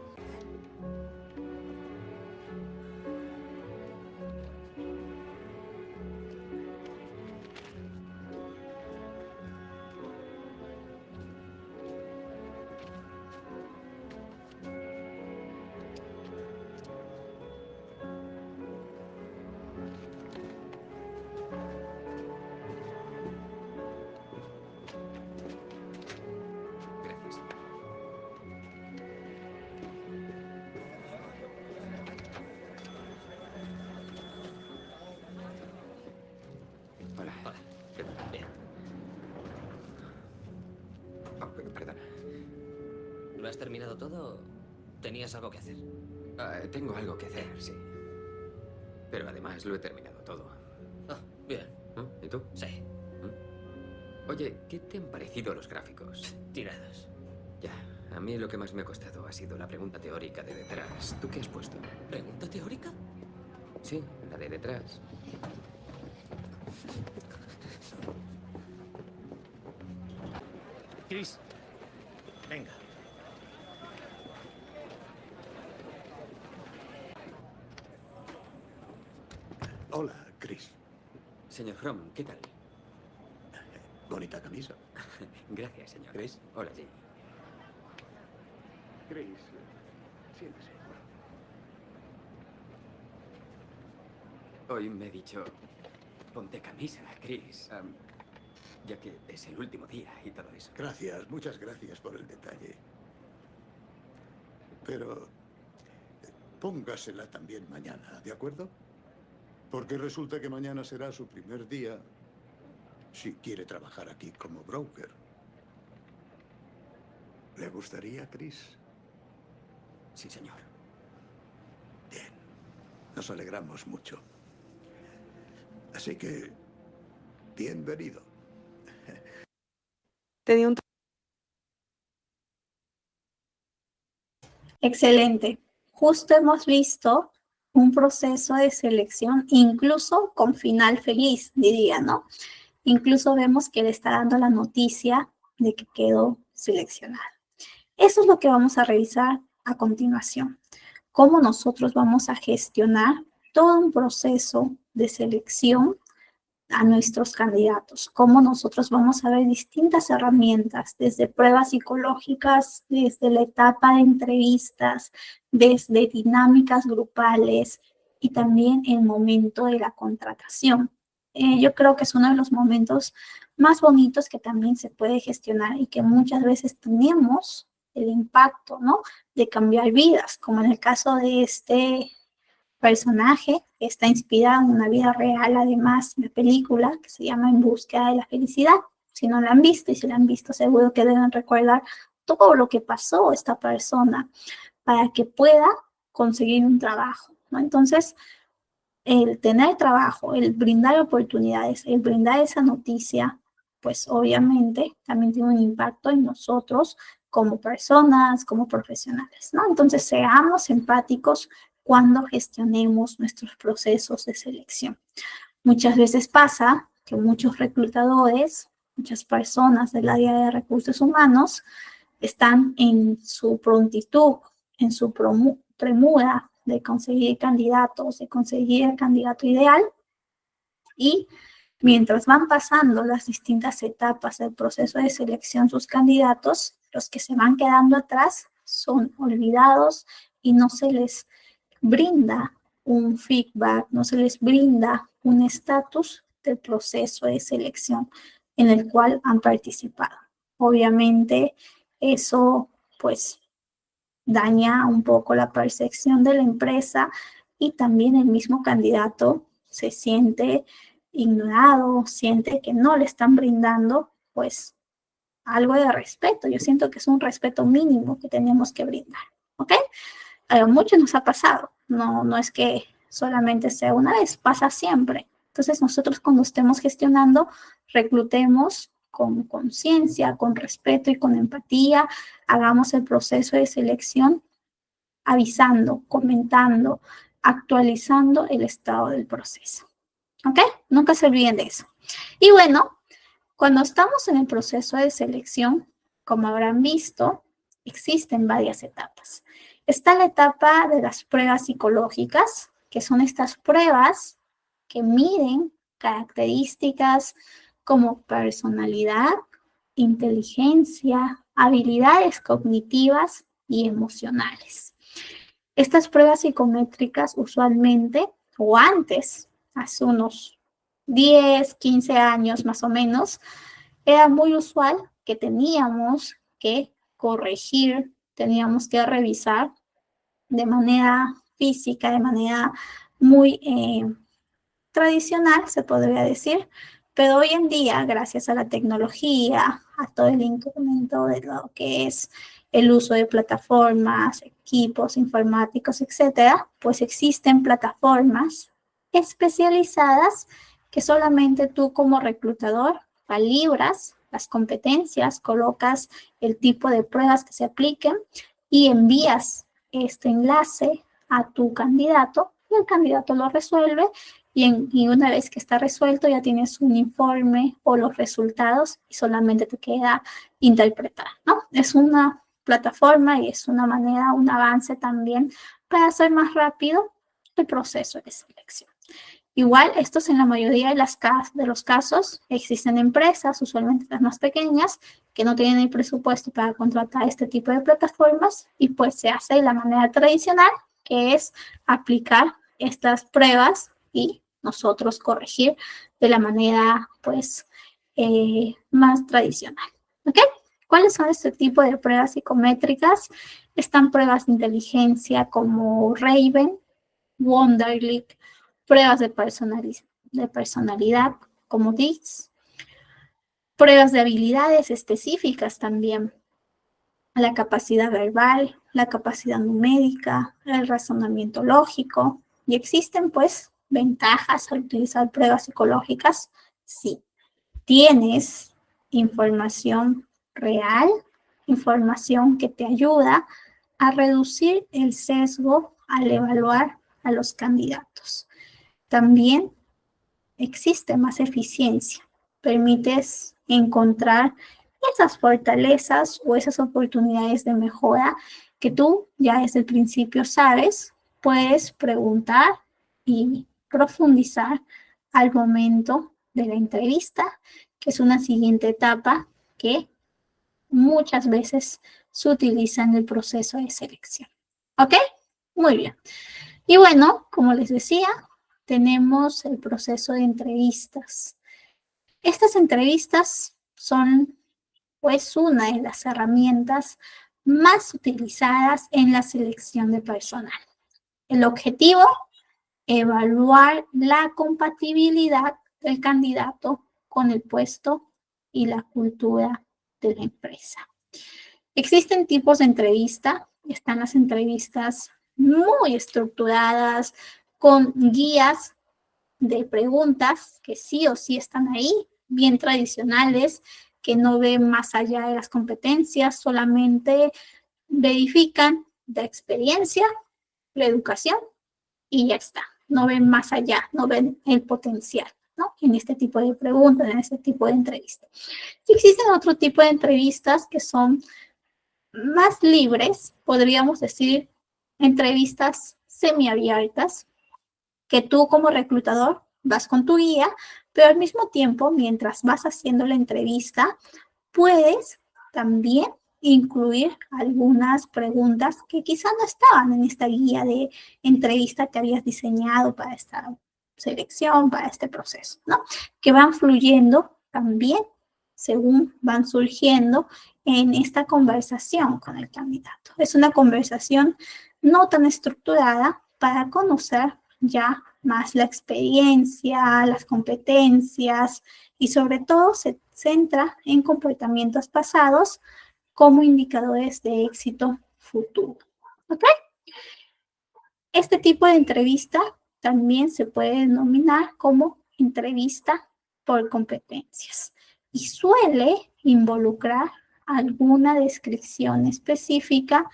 perdona. ¿Lo has terminado todo o tenías algo que hacer? Tengo algo que hacer, sí. Pero además lo he terminado todo. Ah, bien. ¿Y tú? Sí. Oye, ¿qué te han parecido los gráficos? Tirados. Ya, a mí lo que más me ha costado ha sido la pregunta teórica de detrás. ¿Tú qué has puesto? ¿Pregunta teórica? Sí, la de detrás. Chris, venga. Hola, Chris. Señor Fromm, ¿qué tal? Bonita camisa. Gracias, señor. Chris. Hola, Jay. Chris, siéntese. Hoy me he dicho, ponte camisa, Chris. Ya que es el último día y todo eso. Gracias, muchas gracias por el detalle. Pero póngasela también mañana, ¿de acuerdo? Porque resulta que mañana será su primer día si quiere trabajar aquí como broker. ¿Le gustaría, Chris? Sí, señor. Bien. Nos alegramos mucho. Así que, bienvenido. Tenía un Excelente. Justo hemos visto un proceso de selección, incluso con final feliz, diría, ¿no? Incluso vemos que le está dando la noticia de que quedó seleccionado. Eso es lo que vamos a revisar a continuación. Cómo nosotros vamos a gestionar todo un proceso de selección a nuestros candidatos, cómo nosotros vamos a ver distintas herramientas, desde pruebas psicológicas, desde la etapa de entrevistas, desde dinámicas grupales y también el momento de la contratación. Yo creo que es uno de los momentos más bonitos que también se puede gestionar y que muchas veces tenemos el impacto, ¿no? De cambiar vidas, como en el caso de este personaje que está inspirado en una vida real, además, de película que se llama En búsqueda de la felicidad. Si no la han visto y si la han visto, seguro que deben recordar todo lo que pasó esta persona para que pueda conseguir un trabajo, ¿no? Entonces, el tener trabajo, el brindar oportunidades, el brindar esa noticia, pues obviamente también tiene un impacto en nosotros como personas, como profesionales, ¿no? Entonces, seamos empáticos cuando gestionemos nuestros procesos de selección. Muchas veces pasa que muchos reclutadores, muchas personas del área de recursos humanos están en su prontitud, en su premura de conseguir candidatos, de conseguir el candidato ideal, y mientras van pasando las distintas etapas del proceso de selección sus candidatos, los que se van quedando atrás son olvidados y no se les brinda un feedback, no se les brinda un estatus del proceso de selección en el cual han participado. Obviamente, eso pues daña un poco la percepción de la empresa y también el mismo candidato se siente ignorado, siente que no le están brindando pues algo de respeto. Yo siento que es un respeto mínimo que tenemos que brindar, ¿ok? Mucho nos ha pasado, no es que solamente sea una vez, pasa siempre. Entonces nosotros cuando estemos gestionando, reclutemos con conciencia, con respeto y con empatía, hagamos el proceso de selección avisando, comentando, actualizando el estado del proceso. ¿Ok? Nunca se olviden de eso. Y bueno, cuando estamos en el proceso de selección, como habrán visto, existen varias etapas. Está la etapa de las pruebas psicológicas, que son estas pruebas que miden características como personalidad, inteligencia, habilidades cognitivas y emocionales. Estas pruebas psicométricas usualmente, o antes, hace unos 10, 15 años más o menos, era muy usual que teníamos que corregir, teníamos que revisar de manera física, de manera muy tradicional, se podría decir, Pero hoy en día, gracias a la tecnología, a todo el incremento de lo que es el uso de plataformas, equipos informáticos, etcétera, pues existen plataformas especializadas que solamente tú como reclutador calibras las competencias, colocas el tipo de pruebas que se apliquen y envías este enlace a tu candidato y el candidato lo resuelve y una vez que está resuelto ya tienes un informe o los resultados y solamente te queda interpretar, ¿no? Es una plataforma y es una manera, un avance también para hacer más rápido el proceso de selección. Igual, estos en la mayoría de los casos existen empresas, usualmente las más pequeñas, que no tienen el presupuesto para contratar este tipo de plataformas y pues se hace de la manera tradicional, que es aplicar estas pruebas y nosotros corregir de la manera pues más tradicional. ¿Ok? ¿Cuáles son este tipo de pruebas psicométricas? Están pruebas de inteligencia como Raven, Wonderlic, pruebas de personalidad como DISC, pruebas de habilidades específicas también, la capacidad verbal, la capacidad numérica, el razonamiento lógico. ¿Y existen pues ventajas al utilizar pruebas psicológicas? Sí. Tienes información real, información que te ayuda a reducir el sesgo al evaluar a los candidatos. También existe más eficiencia. Permites encontrar esas fortalezas o esas oportunidades de mejora que tú ya desde el principio sabes, puedes preguntar y profundizar al momento de la entrevista, que es una siguiente etapa que muchas veces se utiliza en el proceso de selección. ¿Ok? Muy bien. Y bueno, como les decía, tenemos el proceso de entrevistas. Estas entrevistas son pues una de las herramientas más utilizadas en la selección de personal. El objetivo, evaluar la compatibilidad del candidato con el puesto y la cultura de la empresa. Existen tipos de entrevista, están las entrevistas muy estructuradas, con guías de preguntas que sí o sí están ahí, bien tradicionales, que no ven más allá de las competencias, solamente verifican la experiencia, la educación y ya está. No ven más allá, no ven el potencial, ¿no? En este tipo de preguntas, en este tipo de entrevistas. Y existen otro tipo de entrevistas que son más libres, podríamos decir, entrevistas semiabiertas, que tú como reclutador vas con tu guía, pero al mismo tiempo, mientras vas haciendo la entrevista, puedes también incluir algunas preguntas que quizá no estaban en esta guía de entrevista que habías diseñado para esta selección, para este proceso, ¿no? Que van fluyendo también según van surgiendo en esta conversación con el candidato. Es una conversación no tan estructurada para conocer ya más la experiencia, las competencias y sobre todo se centra en comportamientos pasados como indicadores de éxito futuro. ¿Ok? Este tipo de entrevista también se puede denominar como entrevista por competencias y suele involucrar alguna descripción específica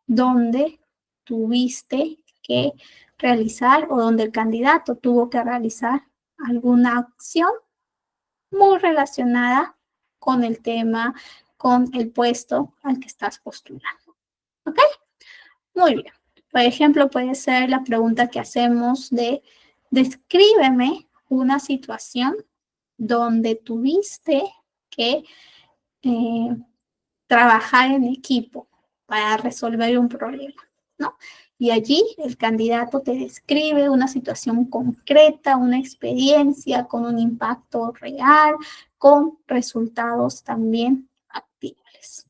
donde tuviste que realizar o donde el candidato tuvo que realizar alguna acción muy relacionada con el tema, con el puesto al que estás postulando. ¿Ok? Muy bien. Por ejemplo, puede ser la pregunta que hacemos de descríbeme una situación donde tuviste que trabajar en equipo para resolver un problema, ¿no? Y allí el candidato te describe una situación concreta, una experiencia con un impacto real, con resultados también factibles.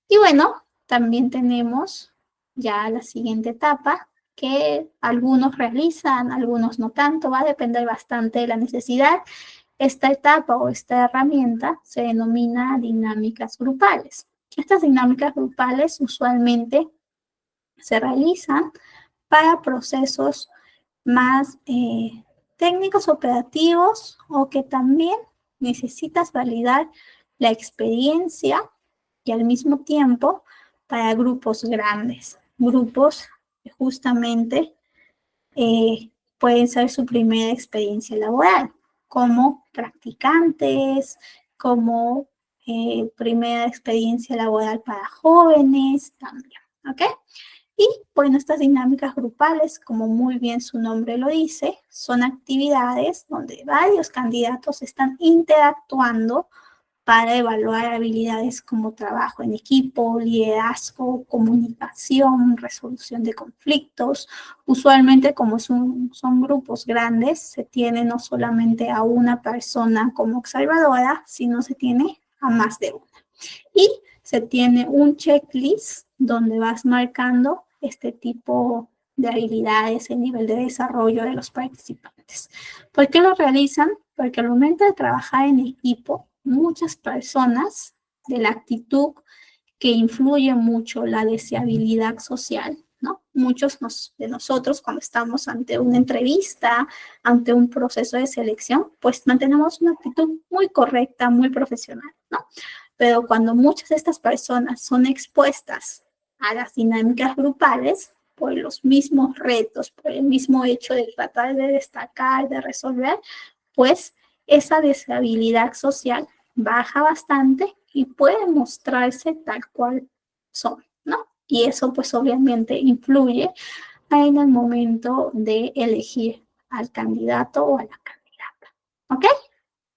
Y bueno, también tenemos ya la siguiente etapa que algunos realizan, algunos no tanto, va a depender bastante de la necesidad. Esta etapa o esta herramienta se denomina dinámicas grupales. Estas dinámicas grupales usualmente se realizan para procesos más técnicos operativos o que también necesitas validar la experiencia y al mismo tiempo para grupos grandes, grupos que justamente pueden ser su primera experiencia laboral, como practicantes, como primera experiencia laboral para jóvenes también, ¿ok? Y bueno, estas dinámicas grupales, como muy bien su nombre lo dice, son actividades donde varios candidatos están interactuando para evaluar habilidades como trabajo en equipo, liderazgo, comunicación, resolución de conflictos. Usualmente, como son grupos grandes, se tiene no solamente a una persona como observadora, sino se tiene a más de una. Y se tiene un checklist donde vas marcando este tipo de habilidades, el nivel de desarrollo de los participantes. ¿Por qué lo realizan? Porque al momento de trabajar en equipo, muchas personas de la actitud que influye mucho la deseabilidad social, ¿no? Muchos de nosotros cuando estamos ante una entrevista, ante un proceso de selección, pues mantenemos una actitud muy correcta, muy profesional, ¿no? Pero cuando muchas de estas personas son expuestas a las dinámicas grupales, por los mismos retos, por el mismo hecho de tratar de destacar, de resolver, pues esa deshabilidad social baja bastante y puede mostrarse tal cual son, ¿no? Y eso pues obviamente influye en el momento de elegir al candidato o a la candidata, ¿ok?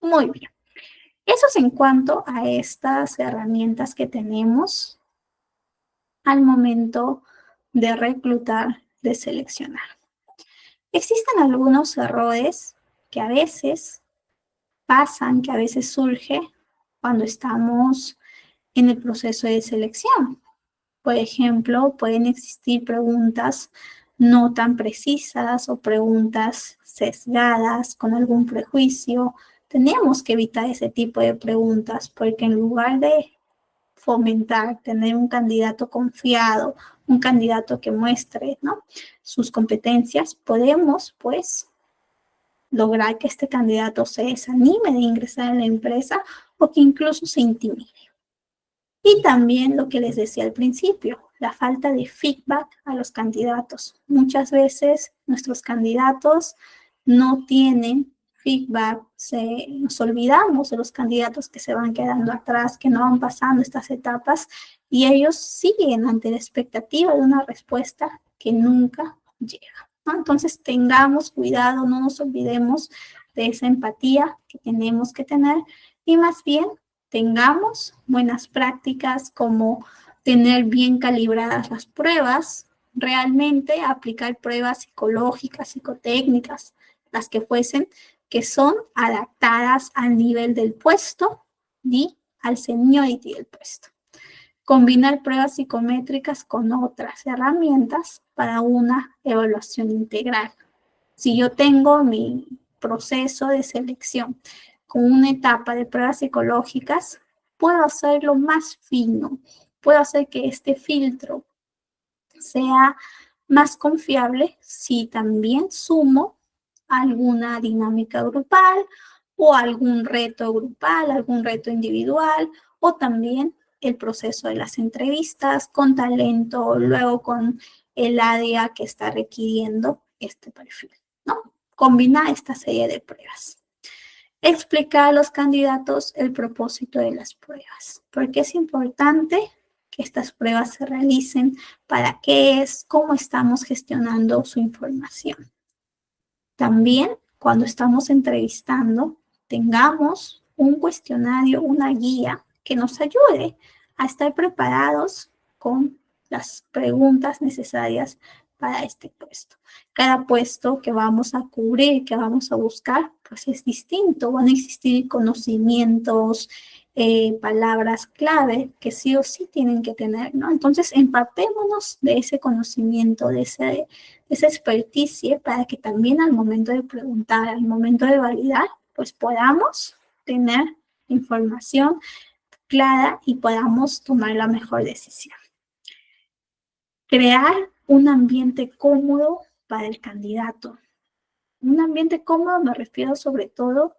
Muy bien. Eso es en cuanto a estas herramientas que tenemos al momento de reclutar, de seleccionar. Existen algunos errores que a veces pasan, que a veces surge cuando estamos en el proceso de selección. Por ejemplo, pueden existir preguntas no tan precisas o preguntas sesgadas con algún prejuicio. Tenemos que evitar ese tipo de preguntas porque en lugar de fomentar, tener un candidato confiado, un candidato que muestre, ¿no?, sus competencias, podemos, pues, lograr que este candidato se desanime de ingresar en la empresa o que incluso se intimide. Y también lo que les decía al principio, la falta de feedback a los candidatos. Muchas veces nuestros candidatos no tienen feedback, nos olvidamos de los candidatos que se van quedando atrás, que no van pasando estas etapas y ellos siguen ante la expectativa de una respuesta que nunca llega, ¿no? Entonces tengamos cuidado, no nos olvidemos de esa empatía que tenemos que tener y más bien tengamos buenas prácticas como tener bien calibradas las pruebas, realmente aplicar pruebas psicológicas, psicotécnicas, las que fuesen, que son adaptadas al nivel del puesto y al seniority del puesto. Combinar pruebas psicométricas con otras herramientas para una evaluación integral. Si yo tengo mi proceso de selección con una etapa de pruebas psicológicas, puedo hacerlo más fino, puedo hacer que este filtro sea más confiable si también sumo alguna dinámica grupal o algún reto grupal, algún reto individual o también el proceso de las entrevistas con talento, luego con el área que está requiriendo este perfil, ¿no? Combinar esta serie de pruebas. Explicar a los candidatos el propósito de las pruebas. Porque es importante que estas pruebas se realicen, para qué es, cómo estamos gestionando su información. También, cuando estamos entrevistando, tengamos un cuestionario, una guía que nos ayude a estar preparados con las preguntas necesarias para este puesto. Cada puesto que vamos a cubrir, que vamos a buscar, pues es distinto. Van a existir conocimientos, palabras clave que sí o sí tienen que tener, ¿no? Entonces, empapémonos de ese conocimiento, de esa experticia, para que también al momento de preguntar, al momento de validar, pues podamos tener información clara y podamos tomar la mejor decisión. Crear un ambiente cómodo para el candidato. Un ambiente cómodo me refiero sobre todo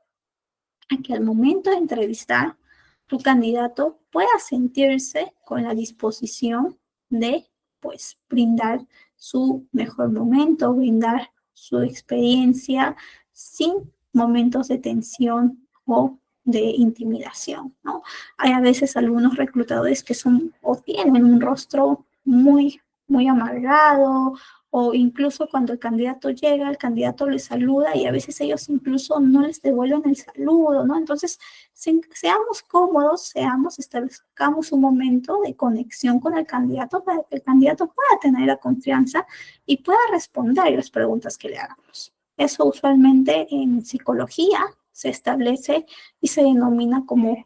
a que al momento de entrevistar, tu candidato pueda sentirse con la disposición de, pues, brindar su mejor momento, brindar su experiencia sin momentos de tensión o de intimidación, ¿no? Hay a veces algunos reclutadores que son o tienen un rostro muy amargado, o incluso cuando el candidato llega, el candidato les saluda y a veces ellos incluso no les devuelven el saludo, ¿no? Entonces, seamos cómodos, establezcamos un momento de conexión con el candidato para que el candidato pueda tener la confianza y pueda responder las preguntas que le hagamos. Eso usualmente en psicología se establece y se denomina como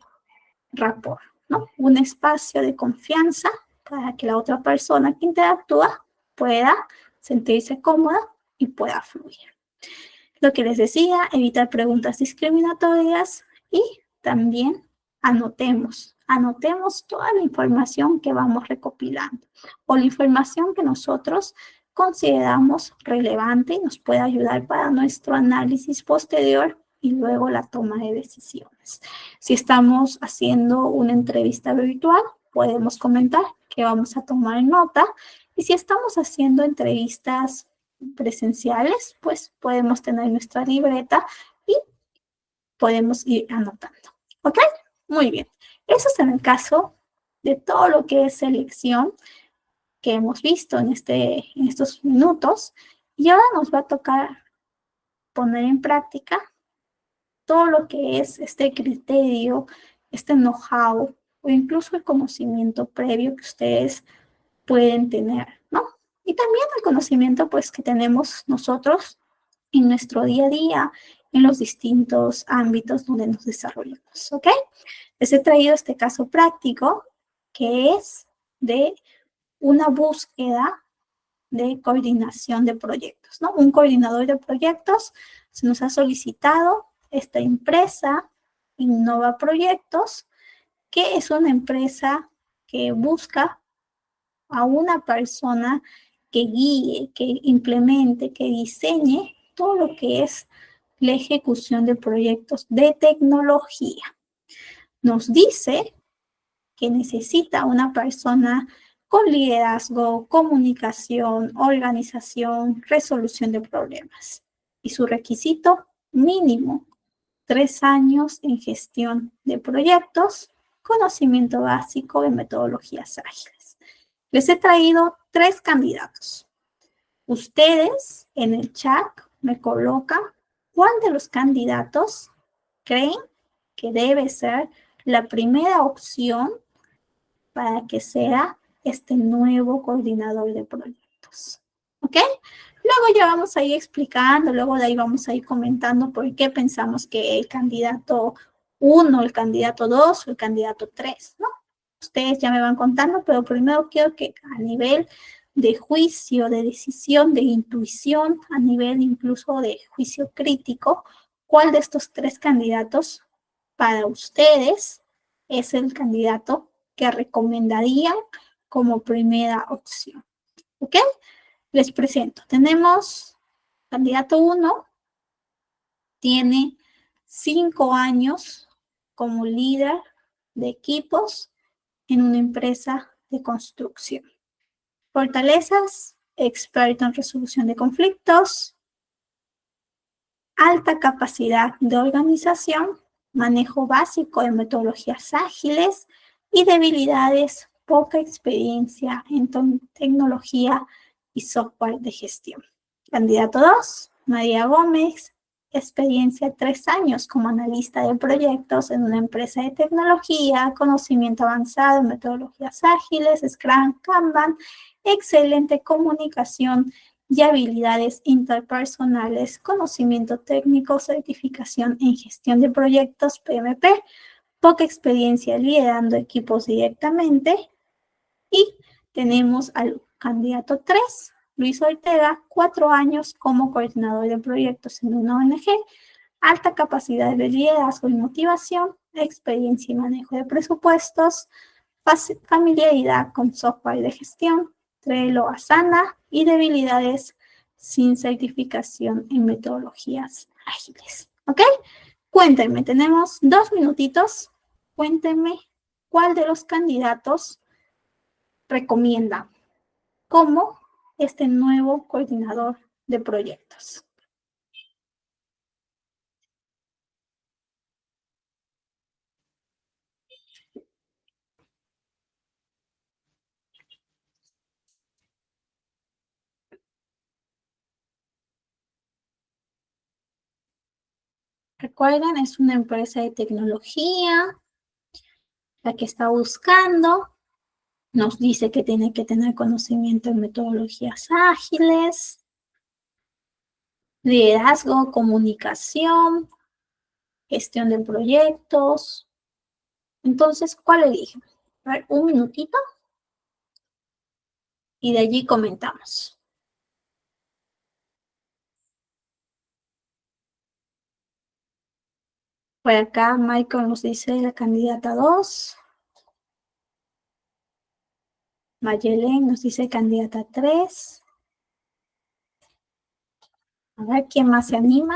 rapport, ¿no? Un espacio de confianza para que la otra persona que interactúa pueda sentirse cómoda y pueda fluir. Lo que les decía, evitar preguntas discriminatorias y también anotemos toda la información que vamos recopilando o la información que nosotros consideramos relevante y nos puede ayudar para nuestro análisis posterior y luego la toma de decisiones. Si estamos haciendo una entrevista virtual, podemos comentar que vamos a tomar nota, y si estamos haciendo entrevistas presenciales, pues podemos tener nuestra libreta y podemos ir anotando. ¿Ok? Muy bien. Eso es en el caso de todo lo que es selección que hemos visto en estos minutos. Y ahora nos va a tocar poner en práctica todo lo que es este criterio, este know-how o incluso el conocimiento previo que ustedes pueden tener, ¿no? Y también el conocimiento, pues, que tenemos nosotros en nuestro día a día, en los distintos ámbitos donde nos desarrollamos, ¿ok? Les he traído este caso práctico que es de una búsqueda de coordinación de proyectos, ¿no? Un coordinador de proyectos se nos ha solicitado esta empresa, Innova Proyectos, que es una empresa que busca a una persona que guíe, que implemente, que diseñe todo lo que es la ejecución de proyectos de tecnología. Nos dice que necesita una persona con liderazgo, comunicación, organización, resolución de problemas. Y su requisito mínimo, 3 años en gestión de proyectos, conocimiento básico de metodologías ágiles. Les he traído 3 candidatos. Ustedes en el chat me colocan cuál de los candidatos creen que debe ser la primera opción para que sea este nuevo coordinador de proyectos. ¿Ok? Luego ya vamos a ir explicando, luego de ahí vamos a ir comentando por qué pensamos que el candidato 1, el candidato 2 o el candidato 3, ¿no? Ustedes ya me van contando, pero primero quiero que a nivel de juicio, de decisión, de intuición, a nivel incluso de juicio crítico, ¿cuál de estos 3 candidatos para ustedes es el candidato que recomendarían como primera opción? ¿Ok? Les presento. Tenemos candidato 1, tiene 5 años como líder de equipos en una empresa de construcción. Fortalezas: experto en resolución de conflictos, alta capacidad de organización, manejo básico de metodologías ágiles y debilidades: poca experiencia en tecnología y software de gestión. Candidato 2, María Gómez, experiencia 3 años como analista de proyectos en una empresa de tecnología, conocimiento avanzado en metodologías ágiles, Scrum, Kanban, excelente comunicación y habilidades interpersonales, conocimiento técnico, certificación en gestión de proyectos PMP, poca experiencia liderando equipos directamente. Y tenemos al candidato 3, Luis Ortega, 4 años como coordinador de proyectos en una ONG, alta capacidad de liderazgo y motivación, experiencia y manejo de presupuestos, familiaridad con software de gestión, Trello, Asana y debilidades sin certificación en metodologías ágiles. ¿Ok? Cuéntenme, tenemos 2 minutitos. Cuéntenme cuál de los candidatos recomienda como este nuevo coordinador de proyectos. Recuerden, es una empresa de tecnología la que está buscando. Nos dice que tiene que tener conocimiento en metodologías ágiles, liderazgo, comunicación, gestión de proyectos. Entonces, ¿cuál eligen? A ver, un minutito y de allí comentamos. Por acá Michael nos dice la candidata 2. Mayelen nos dice candidata 3. A ver, ¿quién más se anima?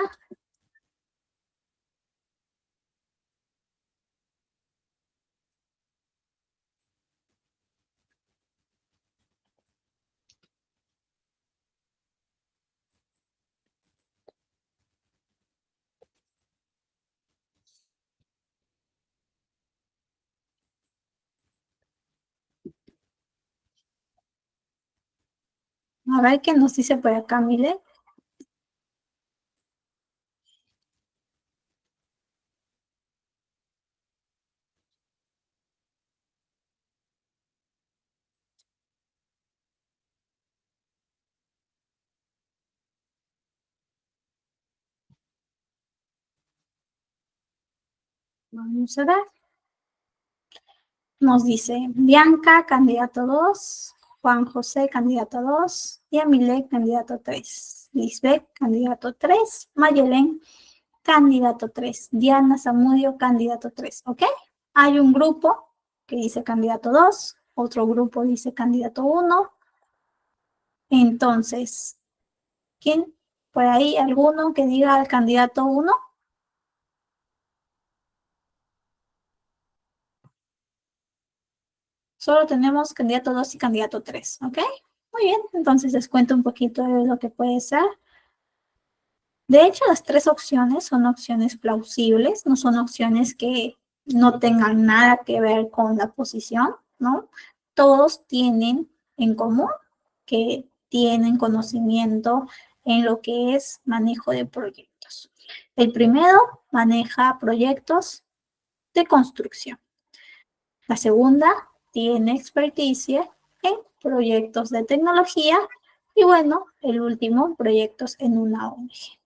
A ver, ¿qué nos dice por acá, Mile? Vamos a ver. Nos dice Bianca, candidato 2, Juan José, candidato 2, y Amile, candidato 3, Lisbeth, candidato 3, Mayelen, candidato 3, Diana Zamudio, candidato 3, ¿ok? Hay un grupo que dice candidato 2, otro grupo dice candidato 1. Entonces, ¿quién? ¿Por ahí alguno que diga al candidato 1? Solo tenemos candidato 2 y candidato 3, ¿ok? Muy bien, entonces les cuento un poquito de lo que puede ser. De hecho, las 3 opciones son opciones plausibles, no son opciones que no tengan nada que ver con la posición, ¿no? Todos tienen en común que tienen conocimiento en lo que es manejo de proyectos. El primero maneja proyectos de construcción. La segunda tiene experticia en proyectos de tecnología y bueno, el último, proyectos en una ONG.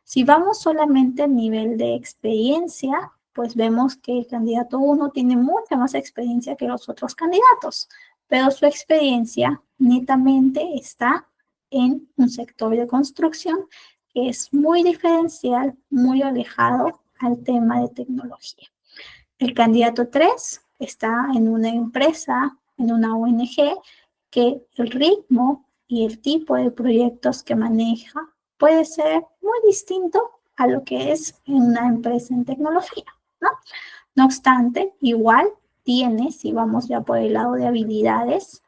Si vamos solamente al nivel de experiencia, pues vemos que el candidato 1 tiene mucha más experiencia que los otros candidatos, pero su experiencia netamente está en un sector de construcción que es muy diferencial, muy alejado al tema de tecnología. El candidato 3 está en una empresa, en una ONG, que el ritmo y el tipo de proyectos que maneja puede ser muy distinto a lo que es en una empresa en tecnología, ¿no? No obstante, igual tiene, si vamos ya por el lado de habilidades,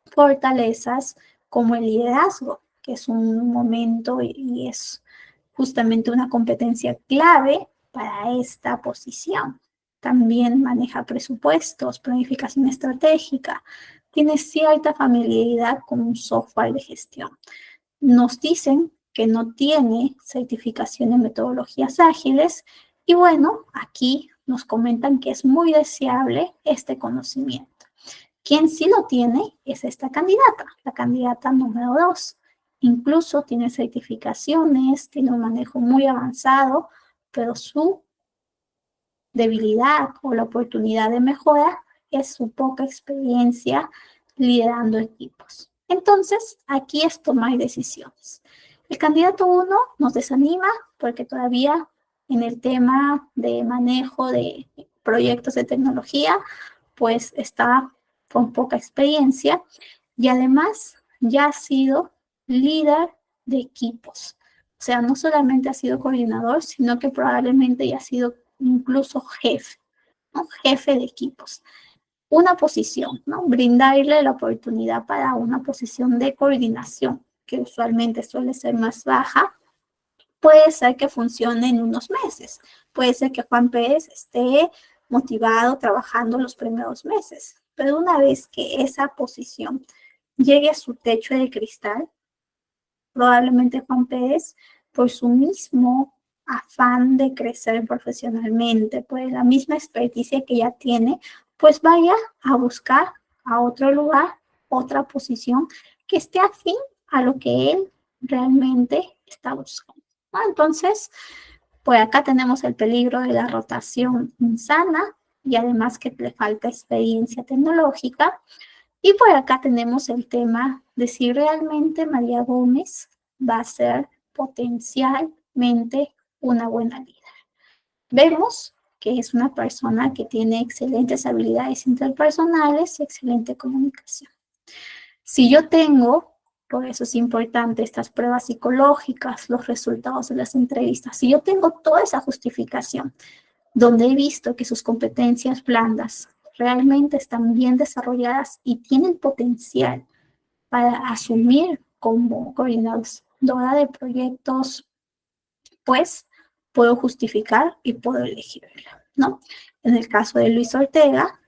fortalezas como el liderazgo, que es un momento y es justamente una competencia clave para esta posición. También maneja presupuestos, planificación estratégica, tiene cierta familiaridad con un software de gestión. Nos dicen que no tiene certificación en metodologías ágiles y bueno, aquí nos comentan que es muy deseable este conocimiento. Quien sí lo tiene es esta candidata, la candidata número 2. Incluso tiene certificaciones, tiene un manejo muy avanzado, pero su debilidad o la oportunidad de mejora es su poca experiencia liderando equipos. Entonces, aquí es tomar decisiones. El candidato 1 nos desanima porque todavía en el tema de manejo de proyectos de tecnología, pues está con poca experiencia y además ya ha sido líder de equipos. O sea, no solamente ha sido coordinador, sino que probablemente ya ha sido incluso jefe, ¿no? Jefe de equipos. Una posición, ¿no? Brindarle la oportunidad para una posición de coordinación, que usualmente suele ser más baja, puede ser que funcione en unos meses. Puede ser que Juan Pérez esté motivado trabajando los primeros meses. Pero una vez que esa posición llegue a su techo de cristal, probablemente Juan Pérez, por su mismo afán de crecer profesionalmente, por la misma experticia que ya tiene, pues vaya a buscar a otro lugar, otra posición que esté afín a lo que él realmente está buscando, ¿no? Entonces, pues acá tenemos el peligro de la rotación insana y además que le falta experiencia tecnológica. Y por acá tenemos el tema de si realmente María Gómez va a ser potencialmente una buena líder. Vemos que es una persona que tiene excelentes habilidades interpersonales y excelente comunicación. Si yo tengo, por eso es importante estas pruebas psicológicas, los resultados de las entrevistas, si yo tengo toda esa justificación donde he visto que sus competencias blandas realmente están bien desarrolladas y tienen potencial para asumir como coordinadora de proyectos, pues puedo justificar y puedo elegirla, ¿no? En el caso de Luis Ortega,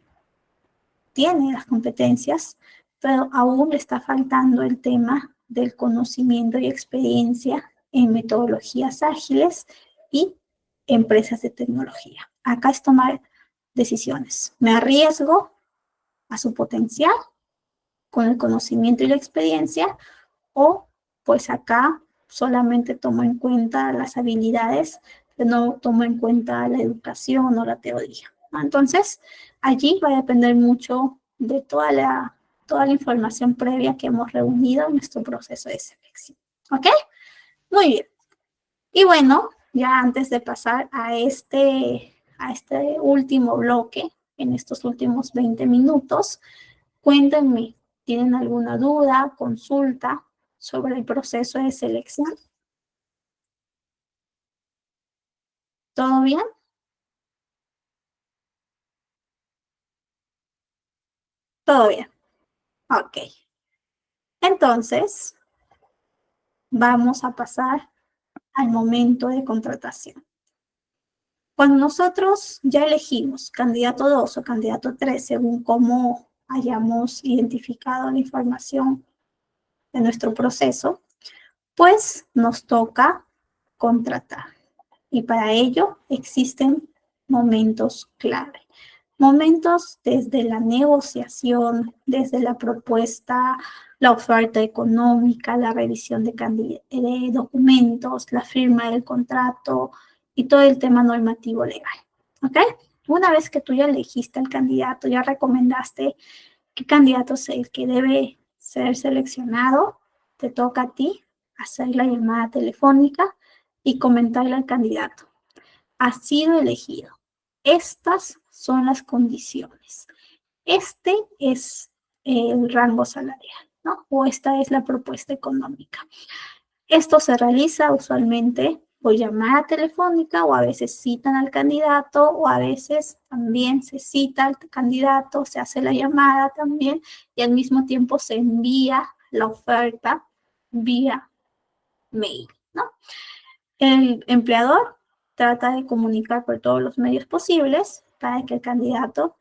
tiene las competencias, pero aún le está faltando el tema del conocimiento y experiencia en metodologías ágiles y empresas de tecnología. Acá es tomar decisiones. Me arriesgo a su potencial con el conocimiento y la experiencia o pues acá solamente tomo en cuenta las habilidades, pero no tomo en cuenta la educación o la teoría, ¿no? Entonces, allí va a depender mucho de toda la información previa que hemos reunido en nuestro proceso de selección. ¿Ok? Muy bien. Y bueno, ya antes de pasar a este último bloque, en estos últimos 20 minutos, cuéntenme, ¿tienen alguna duda, consulta sobre el proceso de selección? ¿Todo bien? Todo bien. Ok. Entonces, vamos a pasar al momento de contratación. Cuando nosotros ya elegimos candidato 2 o candidato 3, según cómo hayamos identificado la información de nuestro proceso, pues nos toca contratar. Y para ello existen momentos clave. Momentos desde la negociación, desde la propuesta, la oferta económica, la revisión de documentos, la firma del contrato y todo el tema normativo legal. ¿Ok? Una vez que tú ya elegiste al candidato, ya recomendaste qué candidato es el que debe ser seleccionado, te toca a ti hacer la llamada telefónica y comentarle al candidato: ha sido elegido. Estas son las condiciones. Este es el rango salarial, ¿no? O esta es la propuesta económica. Esto se realiza usualmente por llamada telefónica o a veces citan al candidato o a veces también se cita al candidato, se hace la llamada también y al mismo tiempo se envía la oferta vía mail, ¿no? El empleador trata de comunicar por todos los medios posibles para que el candidato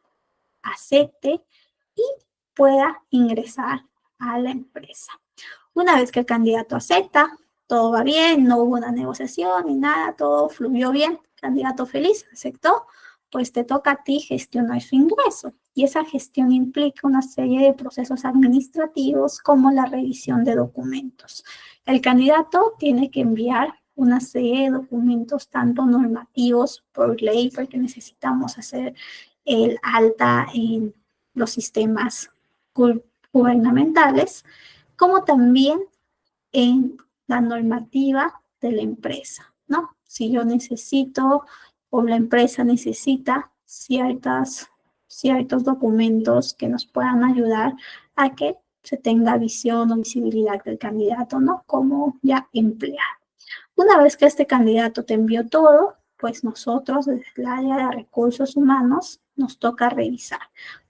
acepte y pueda ingresar a la empresa. Una vez que el candidato acepta, todo va bien, no hubo una negociación ni nada, todo fluyó bien, el candidato feliz, aceptó, pues te toca a ti gestionar su ingreso. Y esa gestión implica una serie de procesos administrativos como la revisión de documentos. El candidato tiene que enviar una serie de documentos, tanto normativos por ley, porque necesitamos hacer el alta en los sistemas gubernamentales, como también en la normativa de la empresa, ¿no? Si yo necesito o la empresa necesita ciertos documentos que nos puedan ayudar a que se tenga visión o visibilidad del candidato, ¿no? Como ya empleado. Una vez que este candidato te envió todo, pues nosotros desde el área de recursos humanos nos toca revisar,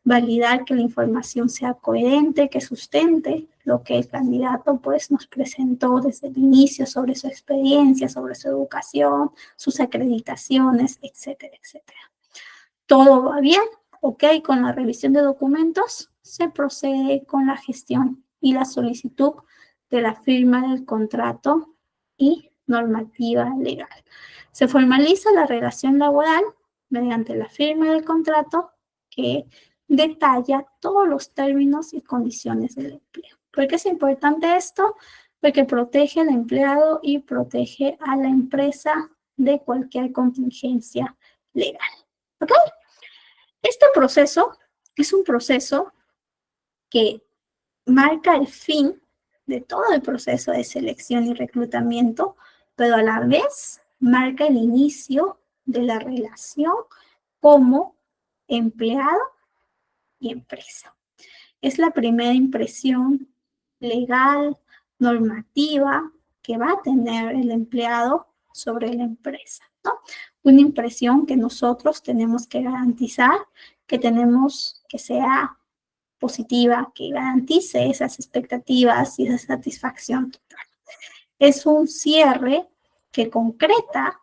validar que la información sea coherente, que sustente lo que el candidato pues nos presentó desde el inicio sobre su experiencia, sobre su educación, sus acreditaciones, etcétera, etcétera. Todo va bien, ok, con la revisión de documentos se procede con la gestión y la solicitud de la firma del contrato y normativa legal. Se formaliza la relación laboral mediante la firma del contrato que detalla todos los términos y condiciones del empleo. ¿Por qué es importante esto? Porque protege al empleado y protege a la empresa de cualquier contingencia legal. ¿Ok? Este proceso es un proceso que marca el fin de todo el proceso de selección y reclutamiento, pero a la vez marca el inicio de la relación como empleado y empresa. Es la primera impresión legal, normativa, que va a tener el empleado sobre la empresa, ¿no? Una impresión que nosotros tenemos que garantizar, que tenemos que sea positiva, que garantice esas expectativas y esa satisfacción total. Es un cierre que concreta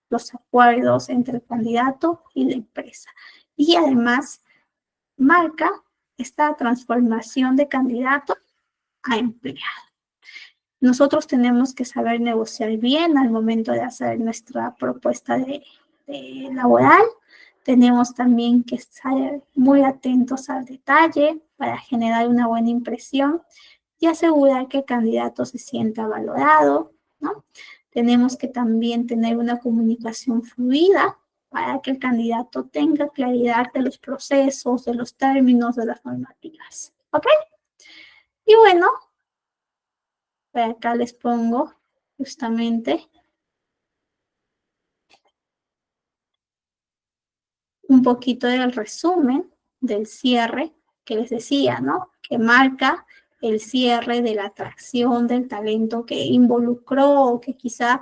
los acuerdos entre el candidato y la empresa. Y además marca esta transformación de candidato a empleado. Nosotros tenemos que saber negociar bien al momento de hacer nuestra propuesta de laboral. Tenemos también que estar muy atentos al detalle para generar una buena impresión y asegurar que el candidato se sienta valorado, ¿no? Tenemos que también tener una comunicación fluida para que el candidato tenga claridad de los procesos, de los términos, de las normativas. ¿Ok? Y bueno, por acá les pongo justamente un poquito del resumen del cierre que les decía, ¿no? Que marca el cierre de la atracción del talento que involucró o que quizá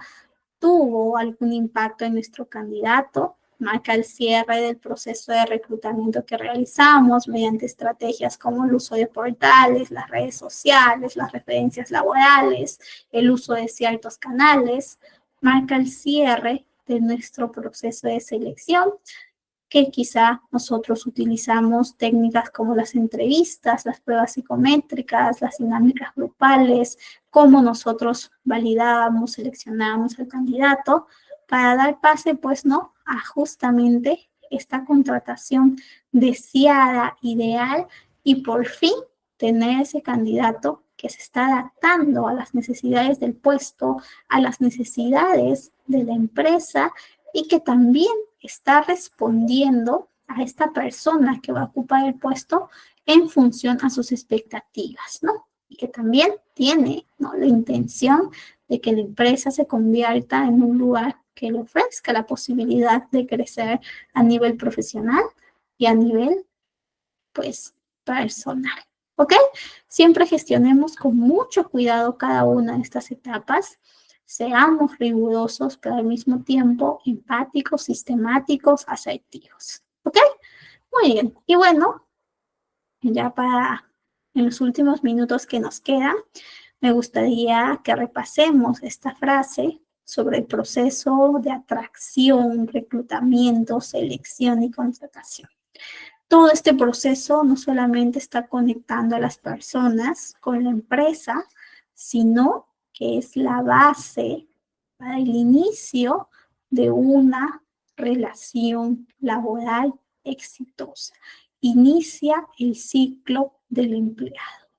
tuvo algún impacto en nuestro candidato. Marca el cierre del proceso de reclutamiento que realizamos mediante estrategias como el uso de portales, las redes sociales, las referencias laborales, el uso de ciertos canales. Marca el cierre de nuestro proceso de selección, que quizá nosotros utilizamos técnicas como las entrevistas, las pruebas psicométricas, las dinámicas grupales, cómo nosotros validábamos, seleccionábamos al candidato para dar pase, pues, ¿no?, a justamente esta contratación deseada, ideal, y por fin tener ese candidato que se está adaptando a las necesidades del puesto, a las necesidades de la empresa, y que también está respondiendo a esta persona que va a ocupar el puesto en función a sus expectativas, ¿no? Y que también tiene, ¿no?, la intención de que la empresa se convierta en un lugar que le ofrezca la posibilidad de crecer a nivel profesional y a nivel, pues, personal. ¿Ok? Siempre gestionemos con mucho cuidado cada una de estas etapas. Seamos rigurosos, pero al mismo tiempo empáticos, sistemáticos, asertivos. ¿Ok? Muy bien. Y bueno, ya para en los últimos minutos que nos quedan, me gustaría que repasemos esta frase sobre el proceso de atracción, reclutamiento, selección y contratación. Todo este proceso no solamente está conectando a las personas con la empresa, sino que es la base para el inicio de una relación laboral exitosa. Inicia el ciclo del empleado.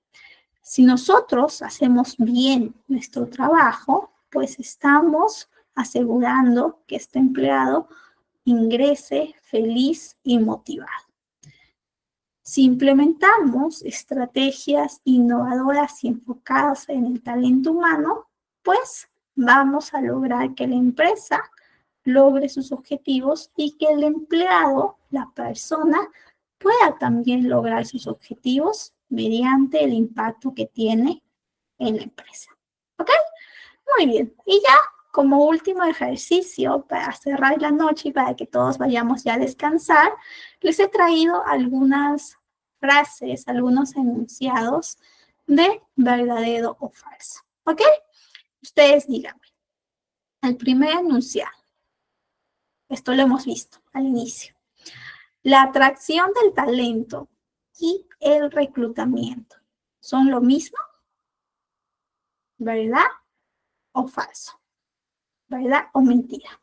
Si nosotros hacemos bien nuestro trabajo, pues estamos asegurando que este empleado ingrese feliz y motivado. Si implementamos estrategias innovadoras y enfocadas en el talento humano, pues vamos a lograr que la empresa logre sus objetivos y que el empleado, la persona, pueda también lograr sus objetivos mediante el impacto que tiene en la empresa. ¿Ok? Muy bien. Y ya como último ejercicio para cerrar la noche y para que todos vayamos ya a descansar, les he traído algunas frases, algunos enunciados de verdadero o falso. ¿Ok? Ustedes díganme. El primer enunciado. Esto lo hemos visto al inicio. La atracción del talento y el reclutamiento son lo mismo, ¿verdad o falso? ¿Verdad o mentira?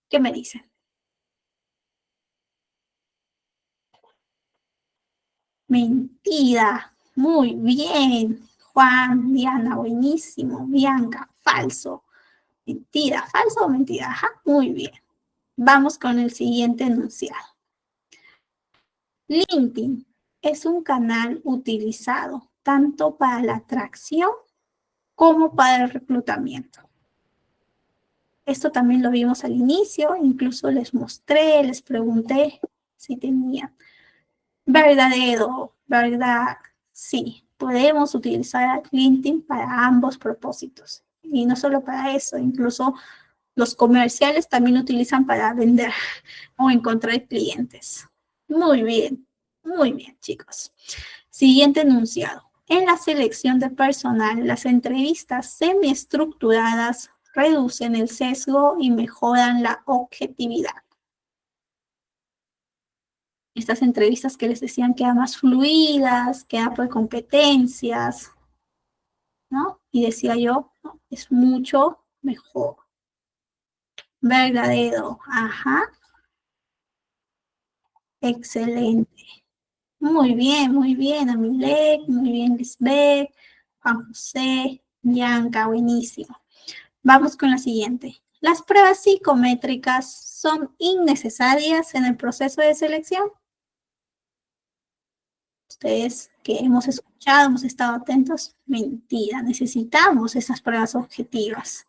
¿Qué me dicen? Mentira. Muy bien. Juan, Diana, buenísimo. Bianca, falso. Mentira, falso o mentira. Ajá, muy bien. Vamos con el siguiente enunciado. LinkedIn es un canal utilizado tanto para la atracción como para el reclutamiento. Esto también lo vimos al inicio, incluso les mostré, les pregunté si tenían. Verdadero, verdad, sí, podemos utilizar LinkedIn para ambos propósitos. Y no solo para eso, incluso los comerciales también lo utilizan para vender o encontrar clientes. Muy bien, chicos. Siguiente enunciado. En la selección de personal, las entrevistas semiestructuradas reducen el sesgo y mejoran la objetividad. Estas entrevistas que les decían que eran más fluidas, que eran por competencias, ¿no? Y decía yo, no, es mucho mejor. Verdadero, ajá. Excelente. Muy bien, Amilek, muy bien, Lisbeth, Juan José, Bianca, buenísimo. Vamos con la siguiente. ¿Las pruebas psicométricas son innecesarias en el proceso de selección? Ustedes que hemos escuchado, hemos estado atentos, mentira, necesitamos esas pruebas objetivas.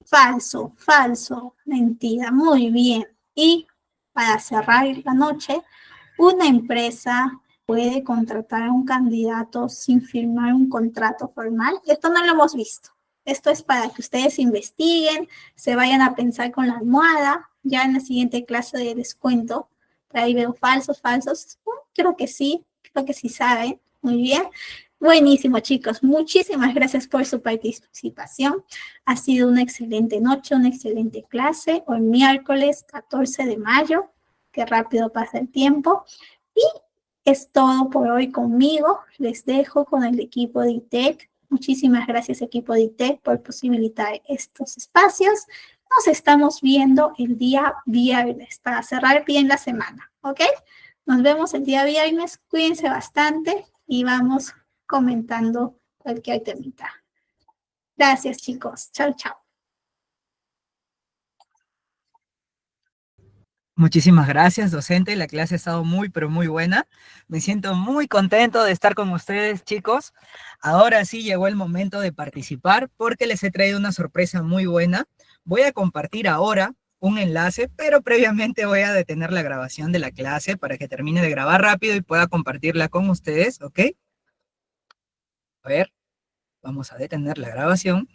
Falso, falso, mentira, muy bien. Y para cerrar la noche, una empresa puede contratar a un candidato sin firmar un contrato formal. Esto no lo hemos visto. Esto es para que ustedes investiguen, se vayan a pensar con la almohada. Ya en la siguiente clase de descuento, ahí veo falsos. Creo que sí saben. Muy bien. Buenísimo, chicos. Muchísimas gracias por su participación. Ha sido una excelente noche, una excelente clase. Hoy miércoles 14 de mayo. Qué rápido pasa el tiempo. Y es todo por hoy conmigo. Les dejo con el equipo de ITEC. Muchísimas gracias, equipo de ITEC, por posibilitar estos espacios. Nos estamos viendo el día viernes para cerrar bien la semana, ¿ok? Nos vemos el día viernes. Cuídense bastante y vamos comentando cualquier temita. Gracias, chicos. Chao, chao. Muchísimas gracias, docente. La clase ha estado muy, pero muy buena. Me siento muy contento de estar con ustedes, chicos. Ahora sí llegó el momento de participar porque les he traído una sorpresa muy buena. Voy a compartir ahora un enlace, pero previamente voy a detener la grabación de la clase para que termine de grabar rápido y pueda compartirla con ustedes, ¿ok? A ver, vamos a detener la grabación.